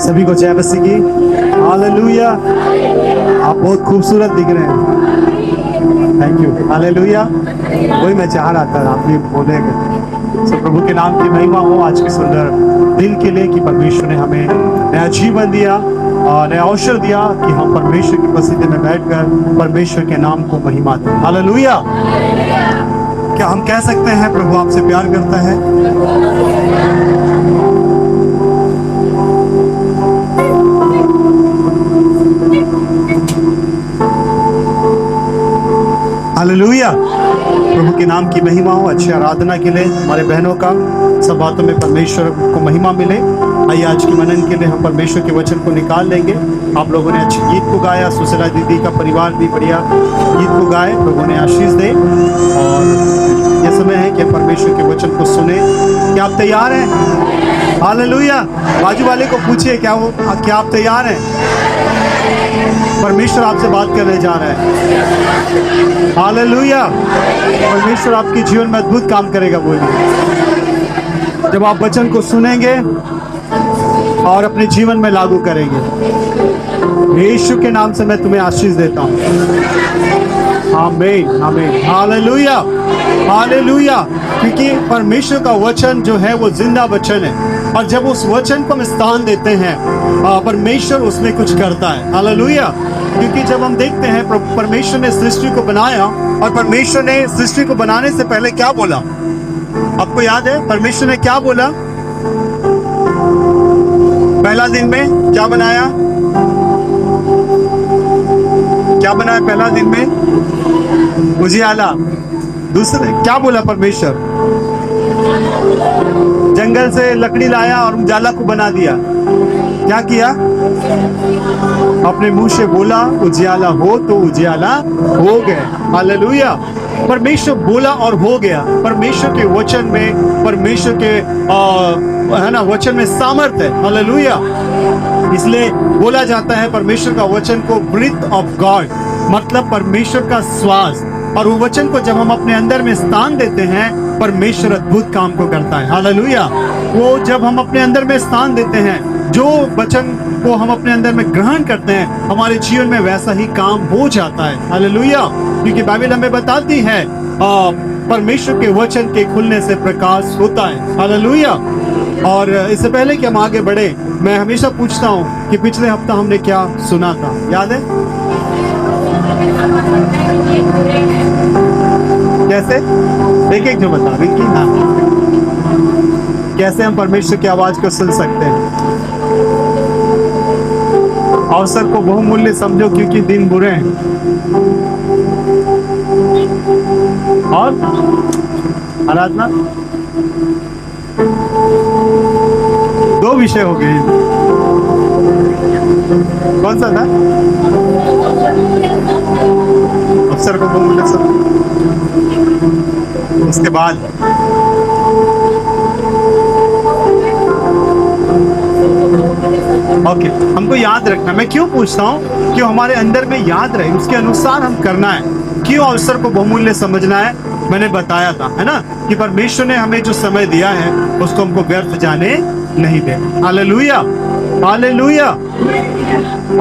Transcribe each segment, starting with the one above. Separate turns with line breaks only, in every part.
सभी को जय मसीह की। हालेलुया। आप बहुत खूबसूरत दिख रहे हैं। Thank you. हालेलुया। वही मैं चाह रहा था आप भी बोलेंगे। सो प्रभु के नाम की महिमा हो आज के सुंदर दिन के लिए कि परमेश्वर ने हमें नया जीवन दिया और नया अवसर दिया कि हम परमेश्वर की उपस्थिति में बैठकर परमेश्वर के नाम को महिमा दें। हालेलुया। क्या हम कह सकते हैं प्रभु आपसे प्यार करता है? हालेलुया। प्रभु के नाम की महिमा हो। अच्छी आराधना के लिए हमारे बहनों का सब बातों में परमेश्वर को महिमा मिले। आइए आज के मनन के लिए हम परमेश्वर के वचन को निकाल लेंगे। आप लोगों ने अच्छे गीत को गाया। सुशीला दीदी का परिवार भी बढ़िया गीत को गाए। प्रभु ने आशीष दे और ये समय है कि परमेश्वर के वचन को सुने। क्या आप तैयार हैं? हालेलुया। बाजू वाले को पूछिए क्या आप तैयार हैं? परमेश्वर आपसे बात करने जा रहा है। हालेलुया। परमेश्वर आपके जीवन में अद्भुत काम करेगा। बोलिए जब आप वचन को सुनेंगे और अपने जीवन में लागू करेंगे। यीशु के नाम से मैं तुम्हें आशीष देता हूँ। आमीन आमीन। Hallelujah hallelujah. क्योंकि परमेश्वर का वचन जो है वो जिंदा वचन है और जब उस वचन को हम स्थान देते हैं परमेश्वर उसमें कुछ करता है। हालेलुया। क्योंकि जब हम देखते हैं परमेश्वर ने सृष्टि को बनाया और परमेश्वर ने सृष्टि को बनाने से पहले क्या बोला? आपको याद है परमेश्वर ने क्या बोला? पहला दिन में क्या बनाया? क्या बनाया पहला दिन में? उजियाला। दूसरे क्या बोला परमेश्वर? जंगल से लकड़ी लाया और उजाला को बना दिया। क्या किया? अपने मुंह से बोला उजियाला हो तो उजियाला हो गया। हालेलुया। परमेश्वर बोला और हो गया। परमेश्वर के वचन में परमेश्वर के है ना वचन में सामर्थ्य है। हालेलुया। इसलिए बोला जाता है परमेश्वर का वचन को ब्रीथ ऑफ गॉड, मतलब परमेश्वर का श्वास। और वो वचन को जब हम अपने अंदर में स्थान देते हैं परमेश्वर अद्भुत काम को करता है। हालेलुया। वो जब हम अपने अंदर में स्थान देते हैं, जो वचन को हम अपने अंदर में ग्रहण करते हैं, हमारे जीवन में वैसा ही काम हो जाता है। हालेलुया। क्योंकि बाइबल हमें बताती है परमेश्वर के वचन के खुलने से प्रकाश होता है। हालेलुया। और इससे पहले कि हम आगे बढ़े, मैं हमेशा पूछता हूँ कि पिछले हफ्ता हमने क्या सुना था? याद है? कैसे? एक एक जो बता विक्की। हाँ, कैसे हम परमेश्वर की आवाज को सुन सकते हैं? अवसर को बहुमूल्य समझो क्योंकि दिन बुरे हैं। और आराधना दो विषय हो गए। कौन सा था? अवसर को बहुमूल्य समझो। उसके बाद ओके, हमको याद रखना। मैं क्यों पूछता हूँ? क्यों हमारे अंदर में याद रहे, उसके अनुसार हम करना है। क्यों अवसर को बहुमूल्य समझना है? मैंने बताया था, है ना, कि परमेश्वर ने हमें जो समय दिया है उसको हमको व्यर्थ जाने नहीं दे। Hallelujah hallelujah.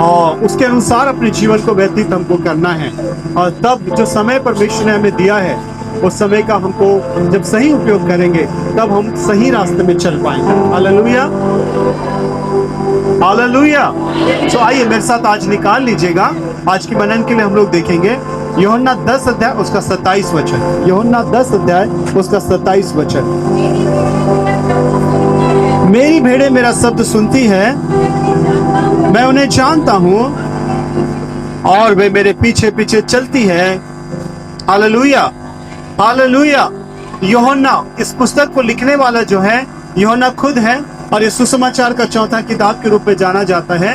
और उसके अनुसार अपने जीवन को व्यतीत हमको करना है। और तब जो समय परमेश्वर ने हमें दिया है उस समय का हमको जब सही उपयोग करेंगे तब हम सही रास्ते में चल पाएंगे। Hallelujah hallelujah. तो आइए मेरे साथ आज निकाल लीजिएगा। आज की मनन के लिए हम लोग देखेंगे यूहन्ना 10 अध्याय उसका 27 वचन। यूहन्ना 10 अध्याय उसका 27 वचन। मेरी भेड़ें मेरा शब्द सुनती है, मैं उन्हें जानता हूँ और वे मेरे पीछे पीछे चलती है। Hallelujah hallelujah. यूहन्ना, इस पुस्तक को लिखने वाला जो है यूहन्ना खुद है और ये सुसमाचार का चौथा किताब के रूप में जाना जाता है।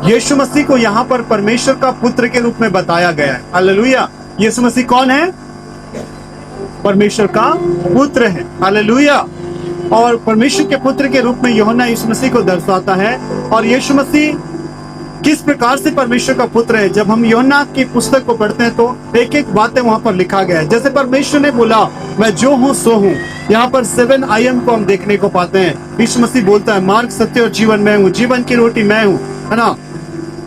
यीशु मसीह को यहाँ पर परमेश्वर का पुत्र के रूप में बताया गया है। हालेलुया। यीशु मसीह कौन है? परमेश्वर का पुत्र है। हालेलुया। और परमेश्वर के पुत्र के रूप में यूहन्ना यीशु मसीह को दर्शाता है। और यीशु मसीह किस प्रकार से परमेश्वर का पुत्र है, जब हम यूहन्ना की पुस्तक को पढ़ते हैं तो एक एक बातें वहां पर लिखा गया है। जैसे परमेश्वर ने बोला मैं जो हूँ सो हूँ, यहाँ पर 7 I am को हम देखने को पाते हैं। यीशु मसीह बोलता है मार्ग, सत्य और जीवन मैं हूँ, जीवन की रोटी मैं हूँ, है ना,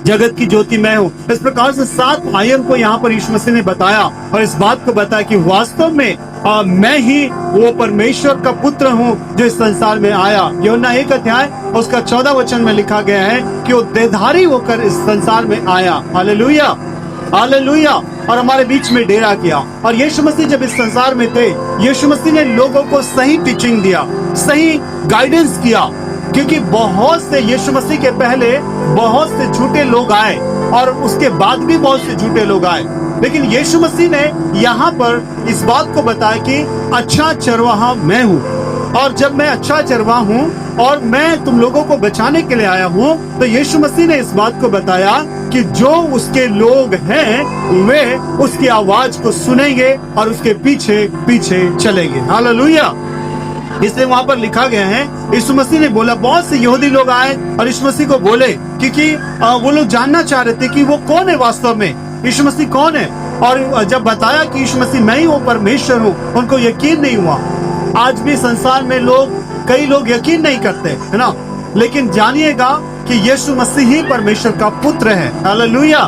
जगत की ज्योति मैं हूँ। इस प्रकार से 7 I am को यहाँ पर यीशु मसीह ने बताया और इस बात को बताया कि वास्तव में मैं ही वो परमेश्वर का पुत्र हूँ जो इस संसार में आया। यूहन्ना 1 अध्याय उसका 14 वचन में लिखा गया है कि वो देहधारी होकर इस संसार में आया। हालेलुया, हालेलुया, और हमारे बीच में डेरा किया। और यीशु मसीह जब इस संसार में थे, यीशु मसीह ने लोगों को सही टीचिंग दिया, सही गाइडेंस किया, क्योंकि बहुत से यीशु मसीह के पहले बहुत से झूठे लोग आए और उसके बाद भी बहुत से झूठे लोग आए, लेकिन यीशु मसीह ने यहाँ पर इस बात को बताया कि अच्छा चरवाहा मैं हूँ, और जब मैं अच्छा चरवाहा हूँ और मैं तुम लोगों को बचाने के लिए आया हूँ, तो यीशु मसीह ने इस बात को बताया कि जो उसके लोग हैं वे उसकी आवाज को सुनेंगे और उसके पीछे पीछे चलेंगे। हालेलुया। इसलिए वहां पर लिखा गया है, यीशु मसीह ने बोला, बहुत से यहूदी लोग आए और यीशु मसीह को बोले, क्योंकि वो लोग जानना चाह रहे थे कि वो कौन है, वास्तव में यीशु मसीह कौन है। और जब बताया कि यीशु मसीह मैं ही वो परमेश्वर हूँ, उनको यकीन नहीं हुआ। आज भी संसार में कई लोग यकीन नहीं करते, है ना, लेकिन जानिएगा कि यीशु मसीह ही परमेश्वर का पुत्र है। हालेलुया।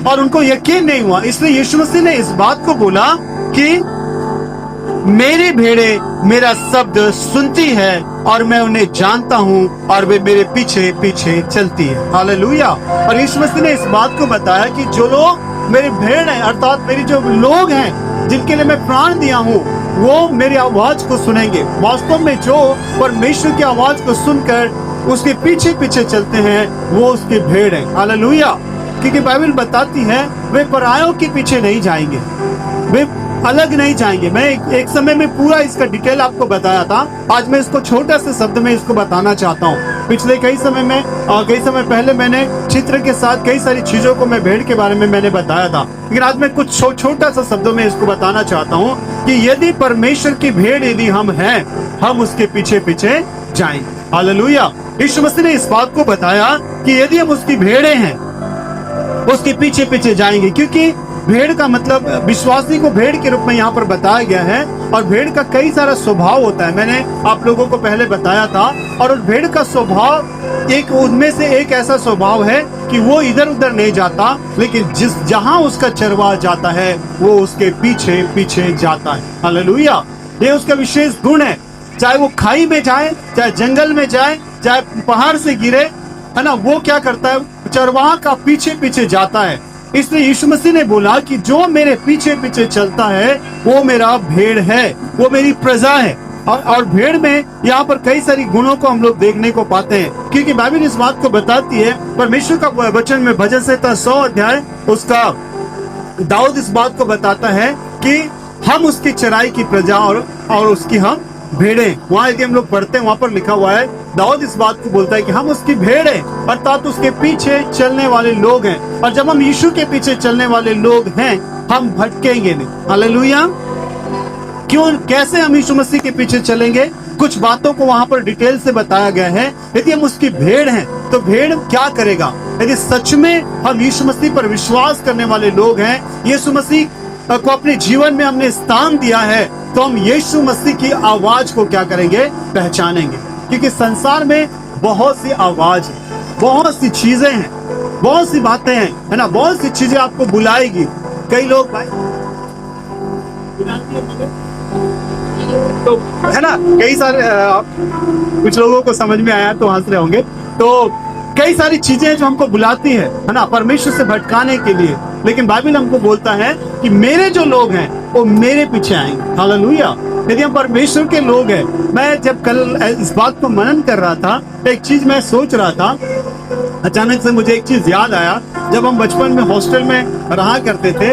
और उनको यकीन नहीं हुआ, इसलिए यीशु मसीह ने इस बात को बोला कि मेरी भेड़े मेरा शब्द सुनती है और मैं उन्हें जानता हूँ और वे मेरे पीछे पीछे चलती है। हालेलुया। और यीशु मसीह ने इस बात को बताया कि जो लोग मेरी भेड़ हैं, अर्थात मेरी जो लोग हैं जिनके लिए मैं प्राण दिया हूँ, वो मेरी आवाज को सुनेंगे। वास्तव में जो परमेश्वर की आवाज को सुनकर उसके पीछे पीछे चलते हैं वो उसकी भेड़ है। हालेलुया। क्योंकि बाइबल बताती है वे परायों के पीछे नहीं जाएंगे, वे अलग नहीं जाएंगे। मैं एक समय में पूरा इसका डिटेल आपको बताया था, आज मैं इसको छोटा से शब्द में इसको बताना चाहता हूँ। पिछले कई समय पहले मैंने चित्र के साथ कई सारी चीजों को मैं भेड़ के बारे में मैंने बताया था, लेकिन आज मैं कुछ छोटा सा शब्दों में इसको बताना चाहता हूँ कि यदि परमेश्वर की भेड़ यदि हम हैं, हम उसके पीछे पीछे जाएंगे। हालेलुया। यीशु मसीह ने इस बात को बताया कि यदि हम उसकी भेड़े हैं, उसके पीछे पीछे जाएंगे, क्योंकि भेड़ का मतलब विश्वासी को भेड़ के रूप में यहाँ पर बताया गया है। और भेड़ का कई सारा स्वभाव होता है, मैंने आप लोगों को पहले बताया था। और उस भेड़ का स्वभाव उनमें से एक ऐसा स्वभाव है कि वो इधर उधर नहीं जाता, लेकिन जहां उसका चरवाहा जाता है वो उसके पीछे पीछे जाता है। हालेलुया। ये उसका विशेष गुण है, चाहे वो खाई में जाए, चाहे जंगल में जाए, चाहे पहाड़ से गिरे, है ना, वो क्या करता है, चरवाहा का पीछे पीछे जाता है। इसलिए यीशु मसीह ने बोला कि जो मेरे पीछे पीछे चलता है वो मेरा भेड़ है, वो मेरी प्रजा है। और भेड़ में यहाँ पर कई सारी गुणों को हम लोग देखने को पाते हैं, क्योंकि बाइबल इस बात को बताती है। परमेश्वर का वचन में भजन संहिता 100 अध्याय उसका दाऊद इस बात को बताता है कि हम उसकी चराई की प्रजा और उसकी हम भेड़े। वहाँ यदि हम लोग पढ़ते हैं, वहाँ पर लिखा हुआ है, दाऊद इस बात को बोलता है कि हम उसकी भेड़ हैं, अर्थात उसके पीछे चलने वाले लोग हैं। और जब हम यीशु के पीछे चलने वाले लोग हैं, हम भटकेंगे नहीं। हालेलुया। क्यों, कैसे हम यीशु मसीह के पीछे चलेंगे, कुछ बातों को वहाँ पर डिटेल से बताया गया है। यदि हम उसकी भेड़ हैं तो भेड़ क्या करेगा, यदि सच में हम यीशु मसीह पर विश्वास करने वाले लोग हैं, यीशु मसीह को अपने जीवन में हमने स्थान दिया है, तो हम यीशु मसीह की आवाज को क्या करेंगे, पहचानेंगे। क्योंकि संसार में बहुत सी आवाज है, बहुत सी चीजें हैं, बहुत सी बातें हैं, है ना, बहुत सी चीजें आपको बुलाएगी। कई लोग भाई तो है ना, कई सारे कुछ लोगों को समझ में आया तो हंस रहे होंगे। तो कई सारी चीजें जो हमको बुलाती है ना, परमेश्वर से भटकाने के लिए, लेकिन बाइबल हमको बोलता है कि मेरे जो लोग हैं वो मेरे पीछे आएंगे। हालेलुया। यदि हम परमेश्वर के लोग हैं, मैं जब कल इस बात को मनन कर रहा था, एक चीज मैं सोच रहा था, अचानक से मुझे एक चीज याद आया। जब हम बचपन में हॉस्टल में रहा करते थे,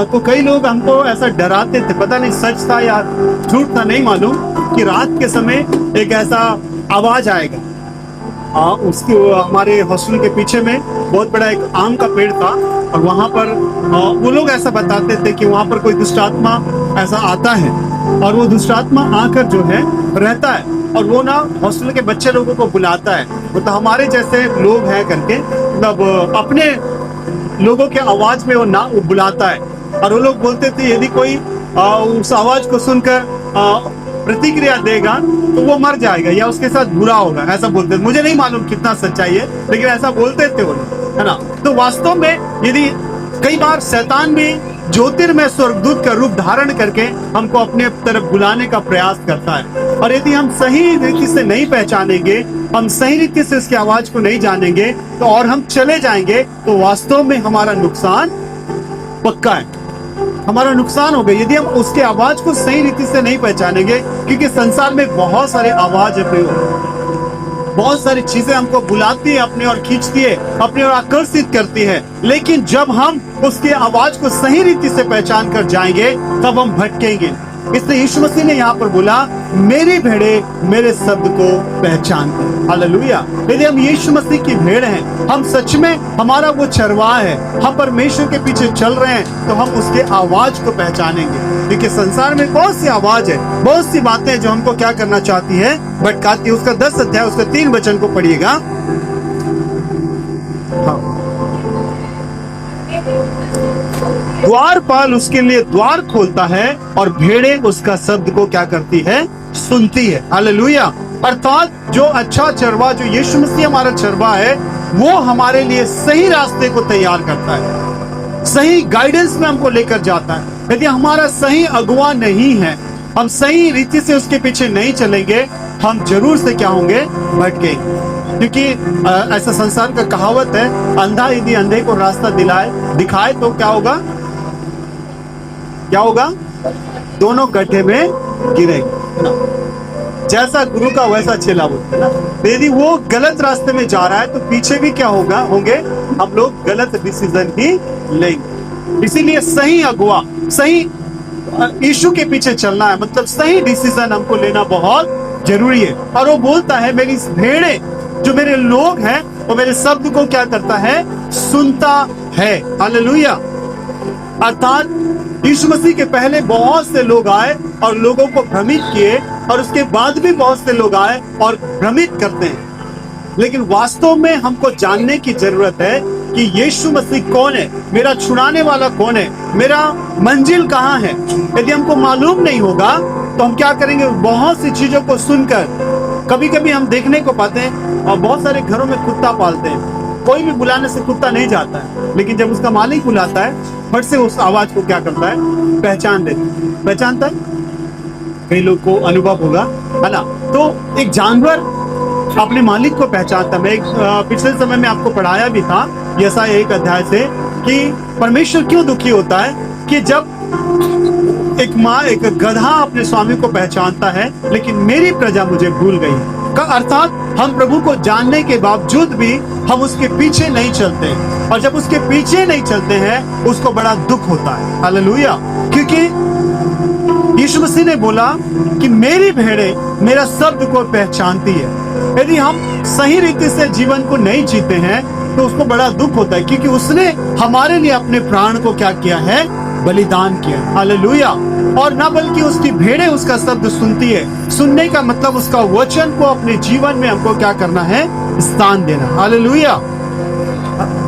तो कई लोग हमको ऐसा डराते थे, पता नहीं सच था या झूठ था नहीं मालूम, कि रात के समय एक ऐसा आवाज आएगा। उसकी हमारे हॉस्टल के पीछे में बहुत बड़ा एक आम का पेड़ था, और वहां पर वो लोग ऐसा बताते थे कि वहां पर कोई दुष्ट आत्मा ऐसा आता है, और वो दुष्ट आत्मा आकर जो है रहता है, और वो ना हॉस्टल के बच्चे लोगों को बुलाता है, मतलब हमारे जैसे लोग हैं करके, मतलब अपने लोगों के आवाज में वो बुलाता है। और वो लोग बोलते थे यदि कोई उस आवाज को सुनकर प्रतिक्रिया देगा तो वो मर जाएगा या उसके साथ बुरा होगा, ऐसा बोलते थे। मुझे नहीं मालूम कितना सच्चाई है, लेकिन ऐसा बोलते थे वो लोग, है ना। तो वास्तव में यदि कई बार शैतान भी ज्योतिर्मय स्वर्गदूत का रूप धारण करके हमको अपने तरफ बुलाने का प्रयास करता है, और यदि हम सही रीति से नहीं पहचानेंगे, हम सही रीति से उसकी आवाज को नहीं जानेंगे तो और हम चले जाएंगे, तो वास्तव में हमारा नुकसान पक्का है, हमारा नुकसान होगा यदि हम उसके आवाज को सही रीति से नहीं पहचानेंगे। क्योंकि संसार में बहुत सारे आवाज है, बहुत सारी चीजें हमको बुलाती है, अपने ओर खींचती है, अपने ओर आकर्षित करती है, लेकिन जब हम उसकी आवाज को सही रीति से पहचान कर जाएंगे तब हम भटकेंगे। इसलिए यीशु मसीह ने यहाँ पर बोला, मेरी भेड़े मेरे शब्द को पहचानते हैं। हालेलुया। यदि हम यीशु मसीह की भेड़ हैं, हम सच में हमारा वो चरवाहा है, हम परमेश्वर के पीछे चल रहे हैं, तो हम उसके आवाज को पहचानेंगे। क्योंकि संसार में बहुत सी आवाज है, बहुत सी बातें जो हमको क्या करना चाहती है, भटकाती है। उसका 10 अध्याय उसका 3 वचन को पढ़िएगा। हाँ। द्वारपाल उसके लिए द्वार खोलता है और भेड़े उसका शब्द को क्या करती है, सुनती है। हालेलुया। अर्थात जो अच्छा चरवा, जो यीशु मसीह हमारा चरवा है, वो हमारे लिए सही रास्ते को तैयार करता है, सही गाइडेंस में हमको लेकर जाता है। यदि हमारा सही अगुवा नहीं है, हम सही रीति से उसके पीछे नहीं चलेंगे, हम जरूर से क्या होंगे, भटकेंगे। क्योंकि ऐसा संसार का कहावत है, अंधा यदि अंधे को रास्ता दिखाए तो क्या होगा, क्या होगा, दोनों गड्ढे में गिरेंगे। जैसा गुरु का वैसा चेला होता है ना। यदि वो गलत रास्ते में जा रहा है तो पीछे भी क्या होंगे, हम लोग गलत डिसीजन ही लेंगे। इसीलिए सही अगुवा, सही यीशु के पीछे चलना है, मतलब सही डिसीजन हमको लेना बहुत जरूरी है। और वो बोलता है, मेरी भेड़े, जो मेरे लोग हैं, वो मेरे शब्द को क्या करता है, सुनता है। हालेलुया। अर्थात यीशु मसीह के पहले बहुत से लोग आए और लोगों को भ्रमित किए, और उसके बाद भी बहुत से लोग आए और भ्रमित करते हैं। लेकिन वास्तव में हमको जानने की जरूरत है कि यीशु मसीह कौन है, मेरा छुड़ाने वाला कौन है, मेरा मंजिल कहाँ है। यदि हमको मालूम नहीं होगा तो हम क्या करेंगे, बहुत सी चीजों को सुनकर, कभी कभी हम देखने को पाते हैं, और बहुत सारे घरों में कुत्ता पालते हैं, कोई भी बुलाने से कुत्ता नहीं जाता है, लेकिन जब उसका मालिक बुलाता है, फट से उस आवाज को क्या करता है, पहचानता है। कई लोग को अनुभव होगा, है ना। तो एक जानवर अपने मालिक को पहचानता है। मैं एक पिछले समय में आपको पढ़ाया भी था, यशायाह 1 अध्याय से, कि परमेश्वर क्यों दुखी होता है कि जब एक गधा अपने स्वामी को पहचानता है, लेकिन मेरी प्रजा मुझे भूल गई। का अर्थात हम प्रभु को जानने के बावजूद भी हम उसके पीछे नहीं चलते, और जब उसके पीछे नहीं चलते हैं उसको बड़ा दुख होता है। हालेलुया। क्योंकि यीशु मसीह ने बोला कि मेरी भेड़े मेरा शब्द को पहचानती है। यदि हम सही रीति से जीवन को नहीं जीते हैं तो उसको बड़ा दुख होता है, क्योंकि उसने हमारे लिए अपने प्राण को क्या किया है, बलिदान किया। हालेलुया। और न बल्कि उसकी भेड़ें उसका शब्द सुनती है। सुनने का मतलब उसका वचन को अपने जीवन में हमको क्या करना है, स्थान देना। हालेलुया।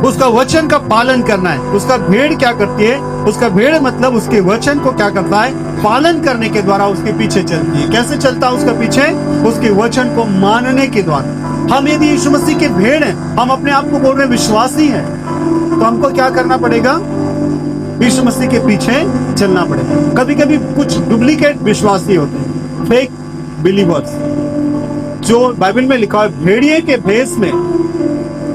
उसका वचन का पालन करना है। उसका भेड़ क्या करती है, उसका भेड़ मतलब उसके वचन को क्या करता है, पालन करने के द्वारा उसके पीछे चलती है। कैसे चलता है उसका पीछे, उसके वचन को मानने के द्वारा। हम यदि यीशु मसीह के भेड़ हैं, हम अपने आप को बोल रहे विश्वासी हैं, तो हमको क्या करना पड़ेगा, यीशु मसीह के पीछे चलना पड़ेगा। कभी कभी कुछ डुप्लीकेट विश्वासी होते हैं, फेक बिलीवर्स, जो बाइबल में लिखा है भेड़िए के भेष में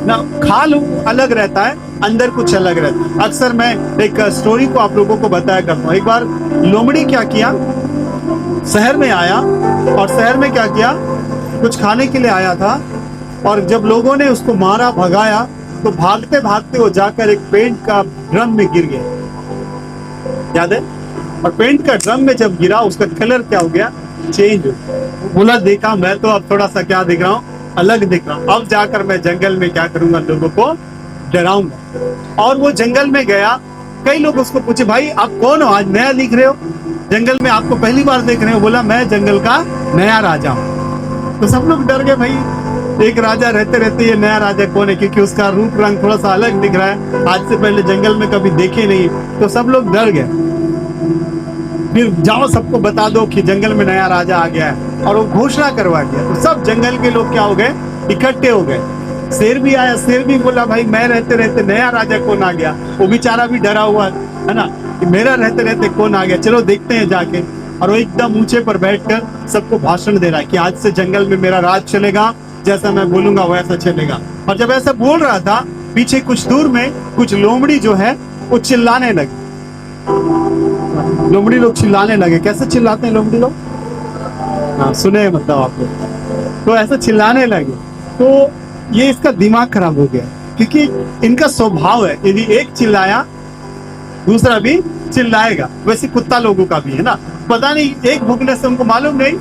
ना, खाल अलग रहता है, अंदर कुछ अलग रहता है। अक्सर मैं एक स्टोरी को आप लोगों को बताया करता हूँ। एक बार लोमड़ी क्या किया, शहर में आया, और शहर में क्या किया, कुछ खाने के लिए आया था, और जब लोगों ने उसको मारा, भगाया, तो भागते भागते वो जाकर एक पेंट का ड्रम में गिर गया, याद है। और पेंट का ड्रम में जब गिरा, उसका कलर क्या हो गया, चेंज। बोला, देखा मैं तो अब थोड़ा सा क्या दिख रहा हूँ, अलग दिख रहा हूँ। अब जाकर मैं जंगल में क्या करूंगा, लोगों को डराऊंगा। और वो जंगल में गया। कई लोग उसको पूछे, भाई आप कौन हो, आज नया दिख रहे हो, जंगल में आपको पहली बार देख रहे हो। बोला, मैं जंगल का नया राजा हूँ। तो सब लोग डर गए, भाई एक राजा रहते रहते ये नया राजा कौन है, क्योंकि उसका रूप रंग थोड़ा सा अलग दिख रहा है, आज से पहले जंगल में कभी देखे नहीं, तो सब लोग डर गए। फिर जाओ सबको बता दो कि जंगल में नया राजा आ गया है, और वो घोषणा करवा दिया। तो सब जंगल के लोग क्या हो गए, इकट्ठे हो गए। शेर भी आया, शेर भी बोला भाई मैं रहते रहते नया राजा कौन आ गया। वो बेचारा भी डरा हुआ है ना कि मेरा रहते रहते कौन आ गया, चलो देखते हैं जाके। और वो एकदम ऊंचे पर बैठकर सबको भाषण दे रहा है कि आज से जंगल में मेरा राज चलेगा, जैसा मैं बोलूंगा वैसा चलेगा। और जब ऐसा बोल रहा था, पीछे कुछ दूर में कुछ लोमड़ी जो है वो चिल्लाने लगे। लोमड़ी लोग चिल्लाने लगे। कैसे चिल्लाते हैं लोमड़ी लोग? हाँ सुने मतलब आप लोग। तो ऐसा चिल्लाने लगे, तो ये इसका दिमाग खराब हो गया, क्योंकि इनका स्वभाव है यदि एक चिल्लाया दूसरा भी चिल्लाएगा। वैसे कुत्ता लोगों का भी है ना, पता नहीं एक भूखने से उनको मालूम नहीं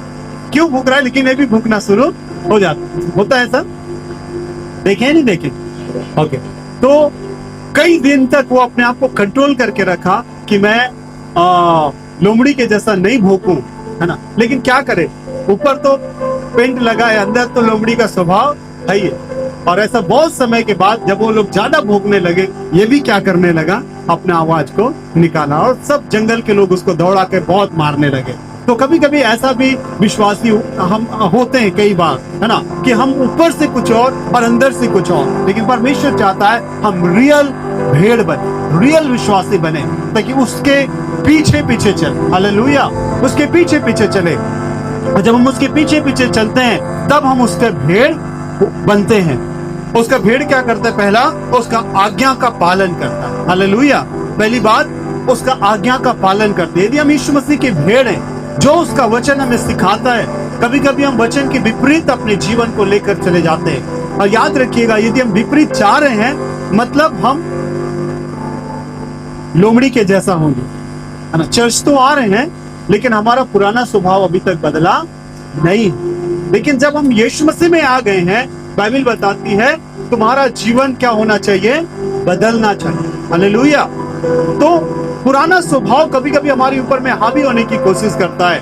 क्यों भूख रहा है, लेकिन ये भी भूखना शुरू हो जाता होता है। सर देखे नहीं देखे? ओके। तो कई दिन तक वो अपने आप को कंट्रोल करके रखा कि मैं लोमड़ी के जैसा नहीं भूखूं, है ना। लेकिन क्या करे, ऊपर तो पेंट लगा है, अंदर तो लोमड़ी का स्वभाव है ही है। और ऐसा बहुत समय के बाद जब वो लोग ज्यादा भूखने लगे, ये भी क्या करने लगा, अपने आवाज को निकाला, और सब जंगल के लोग उसको दौड़ा के बहुत मारने लगे। तो कभी कभी ऐसा भी विश्वासी हम होते हैं कई बार, है ना, कि हम ऊपर से कुछ और अंदर से कुछ और। लेकिन परमेश्वर चाहता है हम रियल भेड़ बने, रियल विश्वासी बने, ताकि उसके पीछे पीछे चले। हालेलुया, उसके पीछे पीछे चले। और जब हम उसके पीछे पीछे चलते हैं, तब हम उसके भेड़ बनते हैं। उसका भेड़ क्या करता है? पहला, उसका आज्ञा का पालन करता है। हालेलुया, पहली बात उसका आज्ञा का पालन करते हैं। यदि हम यीशु मसीह के भेड़ हैं, जो उसका वचन हमें सिखाता है, कभी कभी हम वचन के विपरीत अपने जीवन को लेकर चले जाते हैं। और याद रखिएगा, यदि हम विपरीत चाह रहे हैं, मतलब हम लोमड़ी के जैसा होंगे, है ना। चर्च तो आ रहे हैं, लेकिन हमारा पुराना स्वभाव अभी तक बदला नहीं। लेकिन जब हम यीशु मसीह में आ गए हैं, बाइबल बताती है तुम्हारा जीवन क्या होना चाहिए, बदलना चाहिए। हालेलुया। तो पुराना स्वभाव कभी कभी हमारे ऊपर में हावी होने की कोशिश करता है,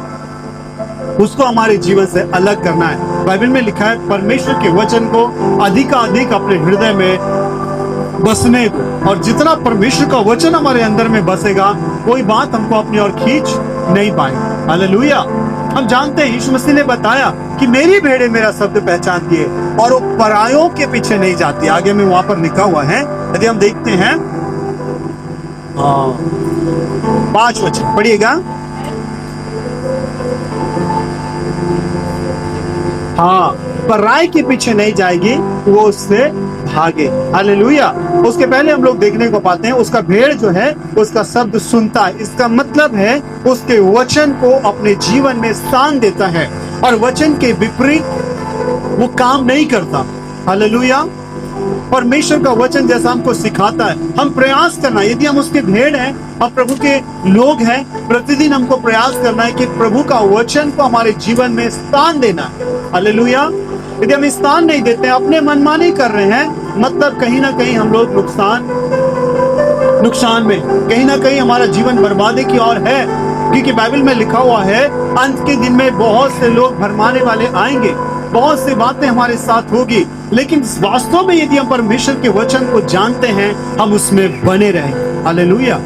उसको हमारे जीवन से अलग करना है। बाइबल में लिखा है परमेश्वर के वचन को अधिकाधिक अपने हृदय में बसने को, और जितना परमेश्वर का वचन हमारे अंदर में बसेगा, कोई बात हमको अपनी ओर खींच नहीं पाएगी। हालेलुया। हम जानते हैं यीशु मसीह ने बताया कि मेरी भेड़ें मेरा शब्द पहचानती है और वो परायों के पीछे नहीं जाती। आगे में वहां पर लिखा हुआ है, यदि हम देखते हैं 5 वचन पढ़िएगा। हाँ, पराई के पीछे नहीं जाएगी, वो उससे भागे। हालेलुया। उसके पहले हम लोग देखने को पाते हैं, उसका भेड़ जो है उसका शब्द सुनता है। इसका मतलब है उसके वचन को अपने जीवन में स्थान देता है, और वचन के विपरीत वो काम नहीं करता। हालेलुया। परमेश्वर का वचन जैसा हमको सिखाता है, हम प्रयास करना, यदि हम उसके भेड़ हैं, हम प्रभु के लोग हैं, प्रतिदिन हमको प्रयास करना है कि प्रभु का वचन को हमारे जीवन में स्थान देना है। हालेलुया। यदि हम स्थान नहीं देते हैं, अपने मनमानी कर रहे हैं, मतलब कहीं ना कहीं हम लोग नुकसान में, कहीं ना कहीं हमारा जीवन बर्बादी की ओर है। क्योंकि बाइबल में लिखा हुआ है अंत के दिन में बहुत से लोग भरमाने वाले आएंगे, बहुत सी बातें हमारे साथ होगी, लेकिन वास्तव में यदि हम परमेश्वर के वचन को जानते हैं, हम उसमें बने रहेंगे। Hallelujah,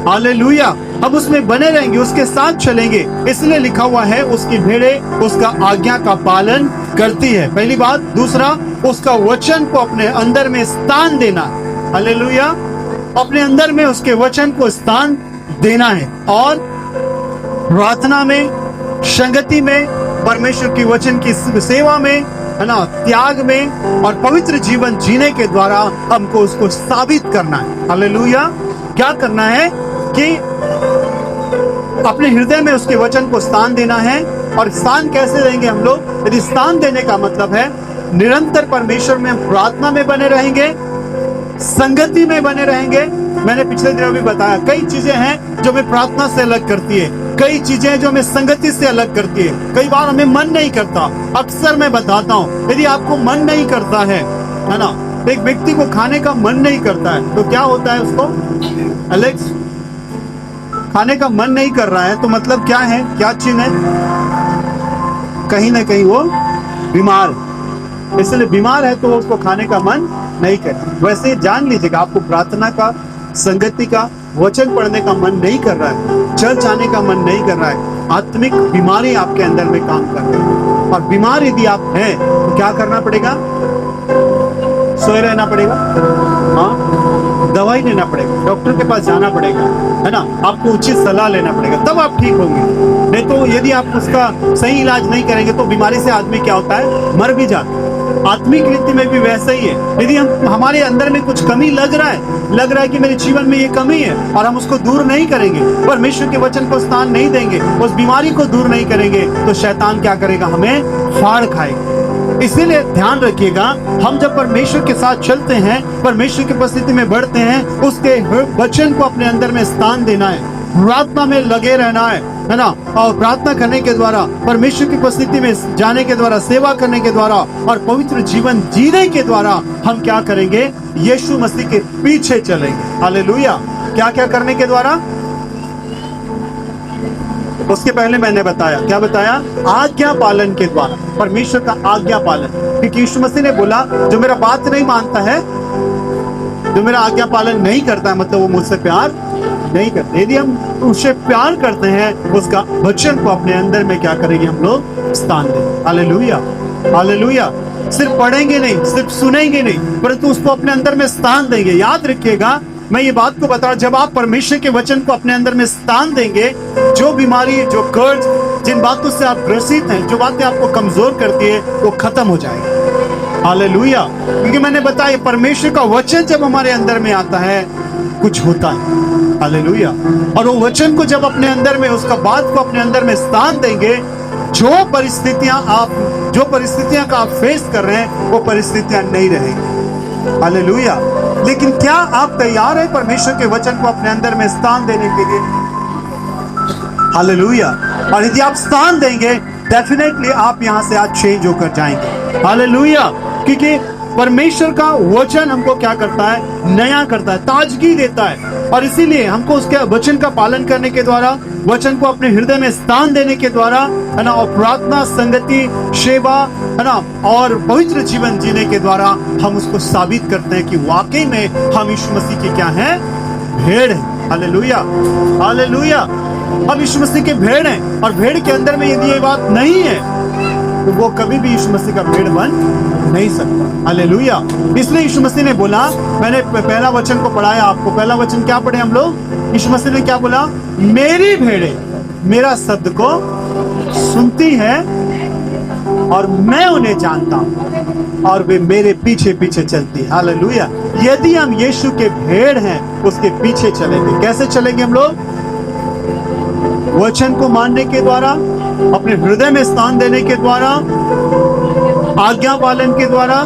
hallelujah. हम उसमें बने रहेंगे, उसके साथ चलेंगे। इसलिए लिखा हुआ है उसकी भेड़ें उसका आज्ञा का पालन करती है, पहली बात। दूसरा, उसका वचन को अपने अंदर में स्थान देना। हालेलुया। अपने अंदर में उसके वचन को स्थान देना है, और प्रार्थना में, संगति में, परमेश्वर की वचन की सेवा में, है ना, त्याग में और पवित्र जीवन जीने के द्वारा हमको उसको साबित करना है। हालेलुया। क्या करना है कि अपने हृदय में उसके वचन को स्थान देना है। और स्थान कैसे देंगे हम लोग? यदि स्थान देने का मतलब है निरंतर परमेश्वर में हम प्रार्थना में बने रहेंगे, संगति में बने रहेंगे। मैंने पिछले दिनों भी बताया, कई चीजें हैं जो हमें प्रार्थना से अलग करती है, कई चीजें जो हमें संगति से अलग करती है। कई बार हमें मन नहीं करता। अक्सर मैं बताता हूँ, यदि आपको मन नहीं करता है ना, एक व्यक्ति को खाने का मन नहीं करता है, तो क्या होता है उसको? एलेक्स, खाने का मन नहीं कर रहा है तो मतलब क्या है, क्या चीज है? कहीं ना कहीं वो बीमार है। इसलिए बीमार है तो उसको खाने का मन नहीं करे। वैसे जान लीजिएगा, आपको प्रार्थना का, संगति का, वचन पढ़ने का मन नहीं कर रहा है, चर्च आने का मन नहीं कर रहा है, आत्मिक बीमारी आपके अंदर में काम कर रही है। और बीमार यदि आप हैं तो क्या करना पड़ेगा? सोए रहना पड़ेगा, हाँ, दवाई लेना पड़ेगा, डॉक्टर के पास जाना पड़ेगा, है ना, आपको उचित सलाह लेना पड़ेगा, तब आप ठीक होंगे। नहीं तो यदि आप उसका सही इलाज नहीं करेंगे तो बीमारी से आदमी क्या होता है? मर भी जाता है। आत्मिक रीति में भी वैसा ही है। यदि हमारे अंदर में कुछ कमी लग रहा है कि मेरे जीवन में ये कमी है और हम उसको दूर नहीं करेंगे, परमेश्वर के वचन को स्थान नहीं देंगे, उस बीमारी को दूर नहीं करेंगे, तो शैतान क्या करेगा? हमें फाड़ खाएगा। इसीलिए ध्यान रखिएगा, हम जब परमेश्वर के साथ चलते हैं, परमेश्वर की उपस्थिति में बढ़ते हैं, उसके वचन को अपने अंदर में स्थान देना है, प्रार्थना में लगे रहना है ना, और प्रार्थना करने के द्वारा, परमेश्वर की उपस्थिति में जाने के द्वारा, सेवा करने के द्वारा और पवित्र जीवन जीने के द्वारा हम क्या करेंगे? यीशु मसीह के पीछे चलेंगे। हालेलुया। क्या क्या करने के द्वारा? उसके पहले मैंने बताया, क्या बताया? आज्ञा पालन के द्वारा, परमेश्वर का आज्ञा पालन। क्योंकि यीशु मसीह ने बोला, जो मेरा बात नहीं मानता है, जो मेरा आज्ञा पालन नहीं करता है, मतलब वो मुझसे प्यार नहीं करते। यदि हम उससे प्यार करते हैं, उसका वचन को अपने अंदर में क्या करेंगे? हम लोग स्थान देंगे। Hallelujah, hallelujah. सिर्फ पढ़ेंगे नहीं, सिर्फ सुनेंगे नहीं, परंतु उसको अपने अंदर में स्थान देंगे। याद रखिएगा, मैं ये बात को बता, जब आप परमेश्वर के वचन को अपने अंदर में स्थान देंगे, जो बीमारी, जो कर्ज, जिन बातों से आप ग्रसित हैं, जो बातें आपको कमजोर करती है, वो खत्म हो जाएगी। हालेलुया। क्योंकि मैंने बताया, परमेश्वर का वचन जब हमारे अंदर में आता है, कुछ होता है। हालेलुया। और वो वचन को जब अपने अंदर में, उसका बात को अपने अंदर में स्थान देंगे, जो परिस्थितियां का आप फेस कर रहे हैं, वो परिस्थितियां नहीं रहेंगी। हालेलुया। लेकिन क्या आप तैयार हैं परमेश्वर के वचन को अपने अंदर में स्थान देने के लिए? हालेलुया। और यदि आप स्थान देंगे, डेफिनेटली आप यहां से आज चेंज होकर जाएंगे। हालेलुया। क्योंकि परमेश्वर का वचन हमको क्या करता है? नया करता है, ताजगी देता है। और इसीलिए हमको उसके वचन का पालन करने के द्वारा, वचन को अपने हृदय में स्थान देने के द्वारा, है ना, और प्रार्थना, संगति, सेवा, है ना, और पवित्र जीवन जीने के द्वारा हम उसको साबित करते हैं कि वाकई में हम यीशु मसीह के क्या हैं? भेड़ हैं। Hallelujah, hallelujah. हम यीशु मसीह के भेड़ हैं, और भेड़ के अंदर में यदि ये बात नहीं है, तो वो कभी भी यीशु मसीह का भेड़ बन नहीं सकता। हालेलुया। इसलिए यीशु मसीह ने बोला, मैंने पहला वचन को पढ़ाया आपको, पहला वचन क्या पढ़े हम लोग? यीशु मसीह ने क्या बोला? मेरी भेड़ें मेरा शब्द को सुनती है और मैं उन्हें जानता हूं और वे मेरे पीछे पीछे चलती है। हालेलुया। यदि हम यीशु के भेड़ हैं, उसके पीछे चलेंगे। कैसे चलेंगे हम लोग? वचन को मानने के द्वारा, अपने हृदय में स्थान देने के द्वारा, आज्ञा पालन के द्वारा,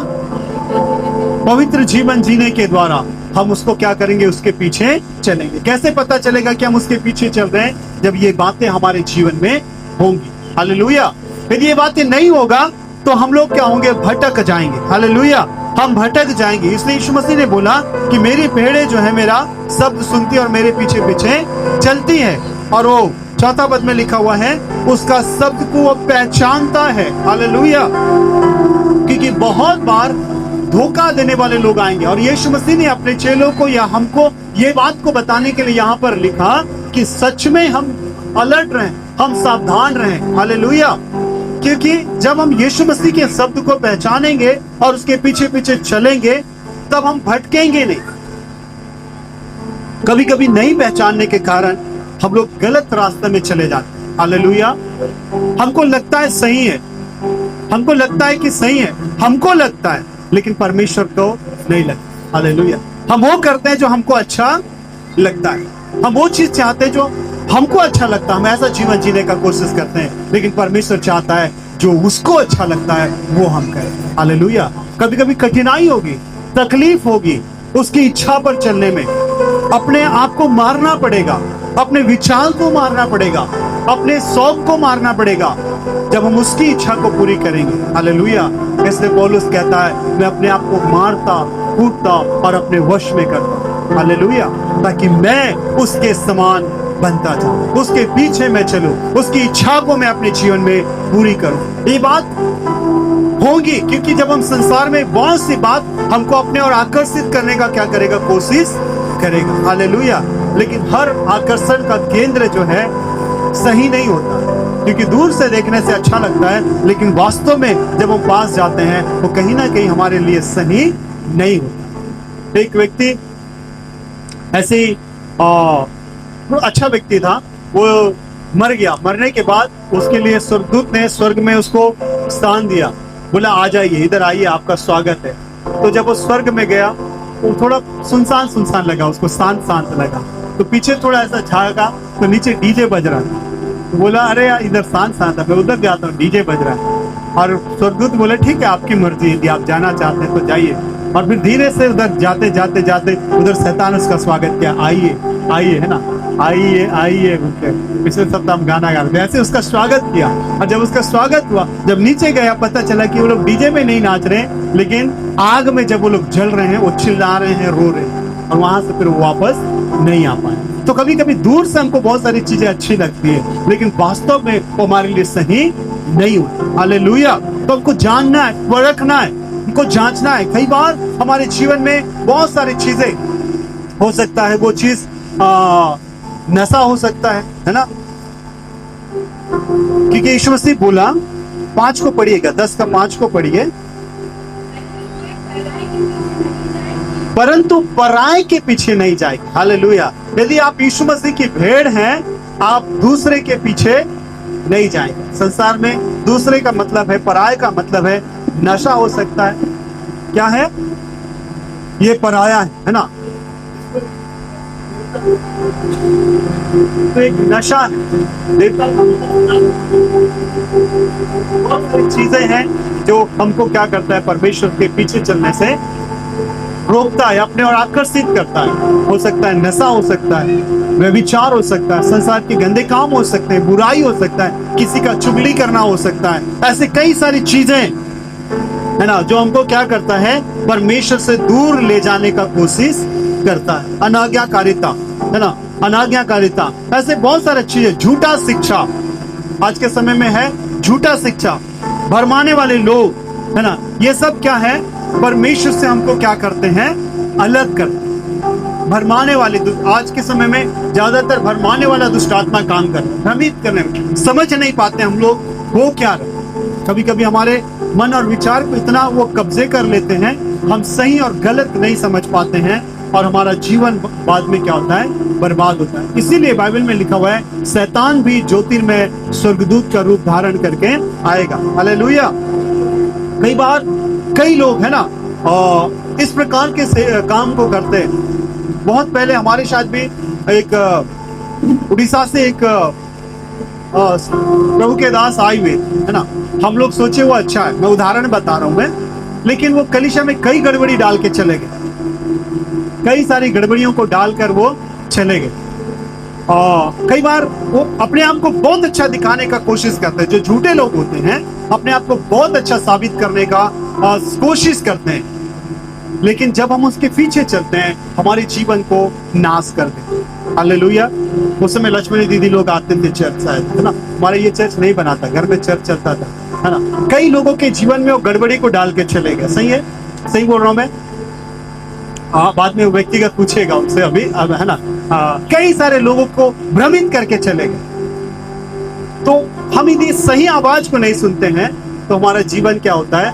पवित्र जीवन जीने के द्वारा हम उसको क्या करेंगे? उसके पीछे चलेंगे। कैसे पता चलेगा कि हम उसके पीछे चल रहे हैं? जब ये बातें हमारे जीवन में होंगी। हालेलुया। यदि ये बातें नहीं होगा तो हम लोग क्या होंगे? भटक जाएंगे। हालेलुया। हम भटक जाएंगे। इसलिए यीशु मसीह ने बोला कि मेरी भेड़ें जो है मेरा शब्द सुनती और मेरे पीछे पीछे चलती है। और वो चौथा पद में लिखा हुआ है, उसका शब्द को वो पहचानता है। हालेलुया। क्योंकि बहुत बार धोखा देने वाले लोग आएंगे, और यीशु मसीह ने अपने चेलों को या हमको ये बात को बताने के लिए यहाँ पर लिखा कि सच में हम अलर्ट रहें, हम सावधान रहें। हालेलुया। क्योंकि जब हम यीशु मसीह के शब्द को पहचानेंगे और उसके पीछे पीछे चलेंगे, तब हम भटकेंगे नहीं। कभी कभी नहीं पहचानने के कारण हम लोग गलत रास्ते में चले जाते हैं। हालेलुया। हमको लगता है सही है, हमको लगता है कि सही है, हमको लगता है, लेकिन परमेश्वर को नहीं लगता। हालेलुया। हम वो करते हैं जो हमको अच्छा लगता है, हम वो चीज चाहते हैं जो हमको अच्छा लगता है, हम ऐसा जीवन जीने का कोशिश करते हैं, लेकिन परमेश्वर चाहता है जो उसको अच्छा लगता है वो हम करें। हालेलुया। कभी कभी कठिनाई होगी, तकलीफ होगी, उसकी इच्छा पर चलने में अपने आप को मारना पड़ेगा, अपने विचार को मारना पड़ेगा, अपने शौक को मारना पड़ेगा, जब हम उसकी इच्छा को पूरी करेंगे। हालेलुया। इसलिए पौलुस कहता है, मैं अपने आप को मारता, कूटता और अपने वश में करता। हालेलुया। ताकि मैं उसके समान बनता जाऊं, उसके पीछे मैं चलूं, उसकी इच्छा को मैं अपने जीवन में पूरी करूं। ये बात होगी क्योंकि जब हम संसार में बहुत सी बात हमको अपने और आकर्षित करने का क्या करेगा? कोशिश करेगा। हालेलुया। लेकिन हर आकर्षण का केंद्र जो है सही नहीं होता, क्योंकि दूर से देखने से अच्छा लगता है, लेकिन वास्तव में जब हम पास जाते हैं वो कहीं ना कहीं हमारे लिए सही नहीं होता। एक व्यक्ति ऐसे ही अच्छा व्यक्ति था, वो मर गया। मरने के बाद उसके लिए स्वर्गदूत ने स्वर्ग में उसको स्थान दिया, बोला आ जाइए, इधर आइए, आपका स्वागत है। तो जब वो स्वर्ग में गया वो थोड़ा सुनसान सुनसान लगा, उसको शांत शांत लगा। तो पीछे थोड़ा ऐसा झाँका तो नीचे डीजे बज रहा था। तो बोला अरे यार इधर शांत शांत है, मैं उधर जाता हूँ, डीजे बज रहा है। और स्वर्गदूत बोले ठीक है, आपकी मर्जी, यदि आप जाना चाहते हैं तो जाइए। और फिर धीरे से उधर जाते जाते जाते उधर शैतान उसका स्वागत किया, आइए आइए, है ना, आइए आइए, पिछले सप्ताह हम गाना गा रहे थे, ऐसे उसका स्वागत किया। और जब उसका स्वागत हुआ, जब नीचे गया, पता चला कि वो लोग डीजे में नहीं नाच रहे हैं, लेकिन आग में जब वो लोग जल रहे हैं, वो चिल्ला रहे हैं, रो रहे हैं, और वहां से फिर वो वापस नहीं आ पाए। तो कभी कभी दूर से हमको बहुत सारी चीजें अच्छी लगती है, लेकिन वास्तव में वो हमारे लिए सही नहीं होती। हालेलुया। तो हमको जानना है, परखना है, हमको जांचना है। कई बार हमारे जीवन में बहुत सारी चीजें हो सकता है, वो चीज नशा हो सकता है ना, क्योंकि यीशु मसीह बोला, 5 को पढ़िएगा, 10 का 5 को पढ़िए, परंतु पराये के पीछे नहीं जाएगी। हालेलुया। यदि आप यीशु मसीह की भेड़ हैं, आप दूसरे के पीछे नहीं जाएंगे। संसार में दूसरे का मतलब है, पराये का मतलब है नशा हो सकता है। क्या है ये? पराया है ना, तो एक नशा है। बहुत सारी चीजें हैं जो हमको क्या करता है, परमेश्वर के पीछे चलने से रोकता है, अपने और आकर्षित करता है। हो सकता है नशा, हो सकता है व्यभिचार, हो सकता है संसार के गंदे काम हो सकते हैं, बुराई हो सकता है, किसी का चुगली करना हो सकता है। ऐसे कई सारी चीजें है ना जो हमको क्या करता है, परमेश्वर से दूर ले जाने का कोशिश करता है। अनाज्ञाकारिता, है ना, अनाज्ञाकारिता, ऐसे बहुत सारे चीजें। झूठा शिक्षा आज के समय में है, झूठा शिक्षा, भरमाने वाले लोग, है ना, ये सब क्या है, परमेश्वर से हमको क्या करते हैं, अलग करते हैं। भरमाने वाले आज के समय में ज्यादातर भरमाने वाला दुष्ट आत्मा काम कर रहा है, भ्रमित करने में। समझ नहीं पाते हम लोग वो क्या रहे। कभी कभी हमारे मन और विचार को इतना वो कब्जे कर लेते हैं, हम सही और गलत नहीं समझ पाते हैं, और हमारा जीवन बाद में क्या होता है, बर्बाद होता है। इसीलिए बाइबल में लिखा हुआ है, शैतान भी ज्योतिर्मय स्वर्गदूत का रूप धारण करके आएगा। हालेलुया। कई बार कई लोग है ना इस प्रकार के काम को करते हैं। बहुत पहले हमारे साथ भी एक उड़ीसा से एक प्रभु के दास आए हुए, है ना, हम लोग सोचे वो अच्छा है, मैं उदाहरण बता रहा हूं मैं, लेकिन वो कलीसिया में कई गड़बड़ी डाल के चले गए, कई सारी गड़बड़ियों को डालकर वो चले गए। कई बार वो अपने आप को बहुत अच्छा दिखाने का कोशिश करते हैं। जो झूठे लोग होते हैं अपने आप को बहुत अच्छा साबित करने का कोशिश करते हैं, लेकिन जब हम उसके पीछे चलते हैं हमारे जीवन को नाश कर देते हैं। हालेलुया। उस समय लक्ष्मणी दीदी लोग आते थे चर्च, शायद, है ना, हमारे ये चर्च नहीं बना था, घर में चर्च चलता था, है ना। कई लोगों के जीवन में वो गड़बड़ी को डाल के चले गए। सही है, सही बोल रहा हूं मैं? हाँ, बाद में व्यक्तिगत पूछेगा उनसे अभी, अब है ना। कई सारे लोगों को भ्रमित करके चले गए। तो हम यदि सही आवाज को नहीं सुनते हैं तो हमारा जीवन क्या होता है,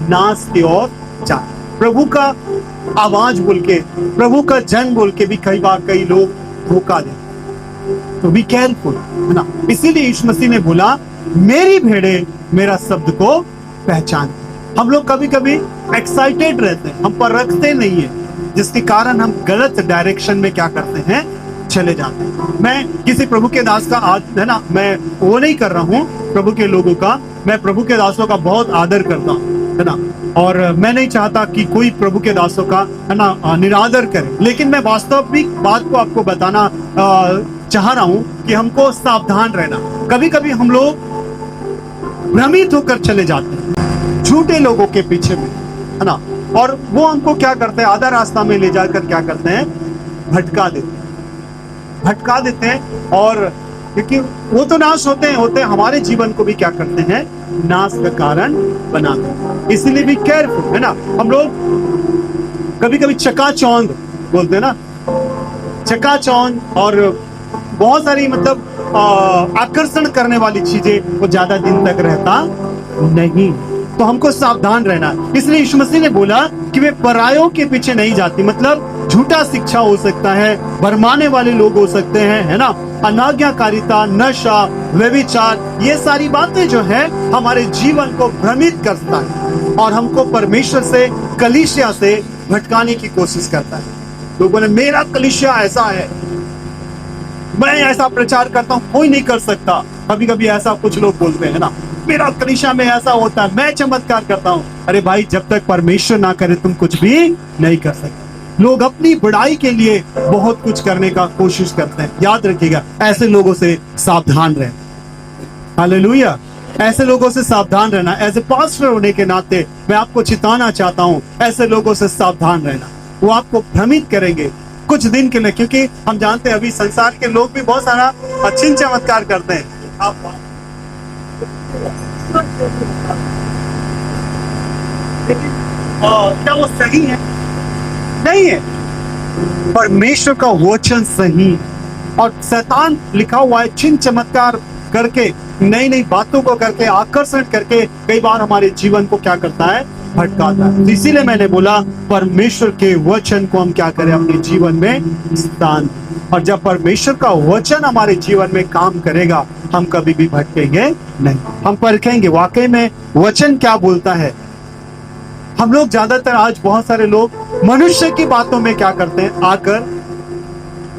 नाश की ओर जाता। प्रभु का आवाज बोल के, प्रभु का जन बोल के भी कई बार कई लोग धोखा देते। तो बी केयरफुल, है ना। इसीलिए यीशु मसीह ने बोला, मेरी भेड़ें मेरा शब्द को पहचान। हम लोग कभी कभी एक्साइटेड रहते हैं, हम पर रखते नहीं है, जिसके कारण हम गलत डायरेक्शन में क्या करते हैं, चले जाते हैं। मैं किसी प्रभु के दास का है ना, मैं वो नहीं कर रहा हूँ प्रभु के लोगों का, मैं प्रभु के दासों का बहुत आदर करता हूँ, है ना, और मैं नहीं चाहता कि कोई प्रभु के दासों का, है ना, निरादर करे। लेकिन मैं वास्तविक बात को आपको बताना चाह रहा हूँ कि हमको सावधान रहना। कभी कभी हम लोग भ्रमित होकर चले जाते हैं झूठे लोगों के पीछे में, है ना, और वो हमको क्या करते हैं, आधा रास्ता में ले जाकर क्या करते हैं, भटका देते हैं। और क्योंकि वो तो नाश होते हैं, हमारे जीवन को भी क्या करते हैं, नाश का कारण बनाते हैं। इसलिए भी केयरफुल, है ना। हम लोग कभी कभी चकाचौंध बोलते हैं ना, चकाचौंध और बहुत सारी मतलब आकर्षण करने वाली चीजें वो ज्यादा दिन तक रहता नहीं। तो हमको सावधान रहना। इसलिए यीशु मसीह ने बोला कि वे परायों के पीछे नहीं जाती, मतलब झूठा शिक्षा हो सकता है, भरमाने वाले लोग हो सकते हैं, है ना, अनाज्ञाकारिता, नशा, व्यभिचार, ये सारी बातें जो है हमारे जीवन को भ्रमित करता है और हमको परमेश्वर से, कलीसिया से भटकाने की कोशिश करता है। लोग बोले मेरा कलीसिया ऐसा है, मैं ऐसा प्रचार करता हूँ, कोई नहीं कर सकता। कभी कभी ऐसा कुछ लोग बोलते हैं ना, मेरा कलीसिया में ऐसा होता है, मैं चमत्कार करता हूँ। अरे भाई, जब तक परमेश्वर ना करे तुम कुछ भी नहीं कर सकते। लोग अपनी बड़ाई के लिए बहुत कुछ करने का कोशिश करते हैं। याद रखिएगा, ऐसे लोगों से सावधान रहना। हालेलुया, ऐसे लोगों से सावधान रहना। एज ए पास्टर होने के नाते मैं आपको चिताना चाहता हूँ, ऐसे लोगों से सावधान रहना। वो आपको भ्रमित करेंगे कुछ दिन के लिए, क्योंकि हम जानते हैं अभी संसार के लोग भी बहुत सारा अच्छी चमत्कार करते हैं। आप क्या वो सही है? नहीं है। परमेश्वर का वचन सही, और शैतान लिखा हुआ है चिन्ह चमत्कार करके, नई नई बातों को करके, आकर्षण करके कई बार हमारे जीवन को क्या करता है, भटकाता है। तो इसीलिए मैंने बोला परमेश्वर के वचन को हम क्या करें, अपने जीवन में स्थान। और जब परमेश्वर का वचन हमारे जीवन में काम करेगा, हम कभी भी भटकेंगे नहीं। हम परखेंगे वाकई में वचन क्या बोलता है। हम लोग ज्यादातर, आज बहुत सारे लोग मनुष्य की बातों में क्या करते हैं, आकर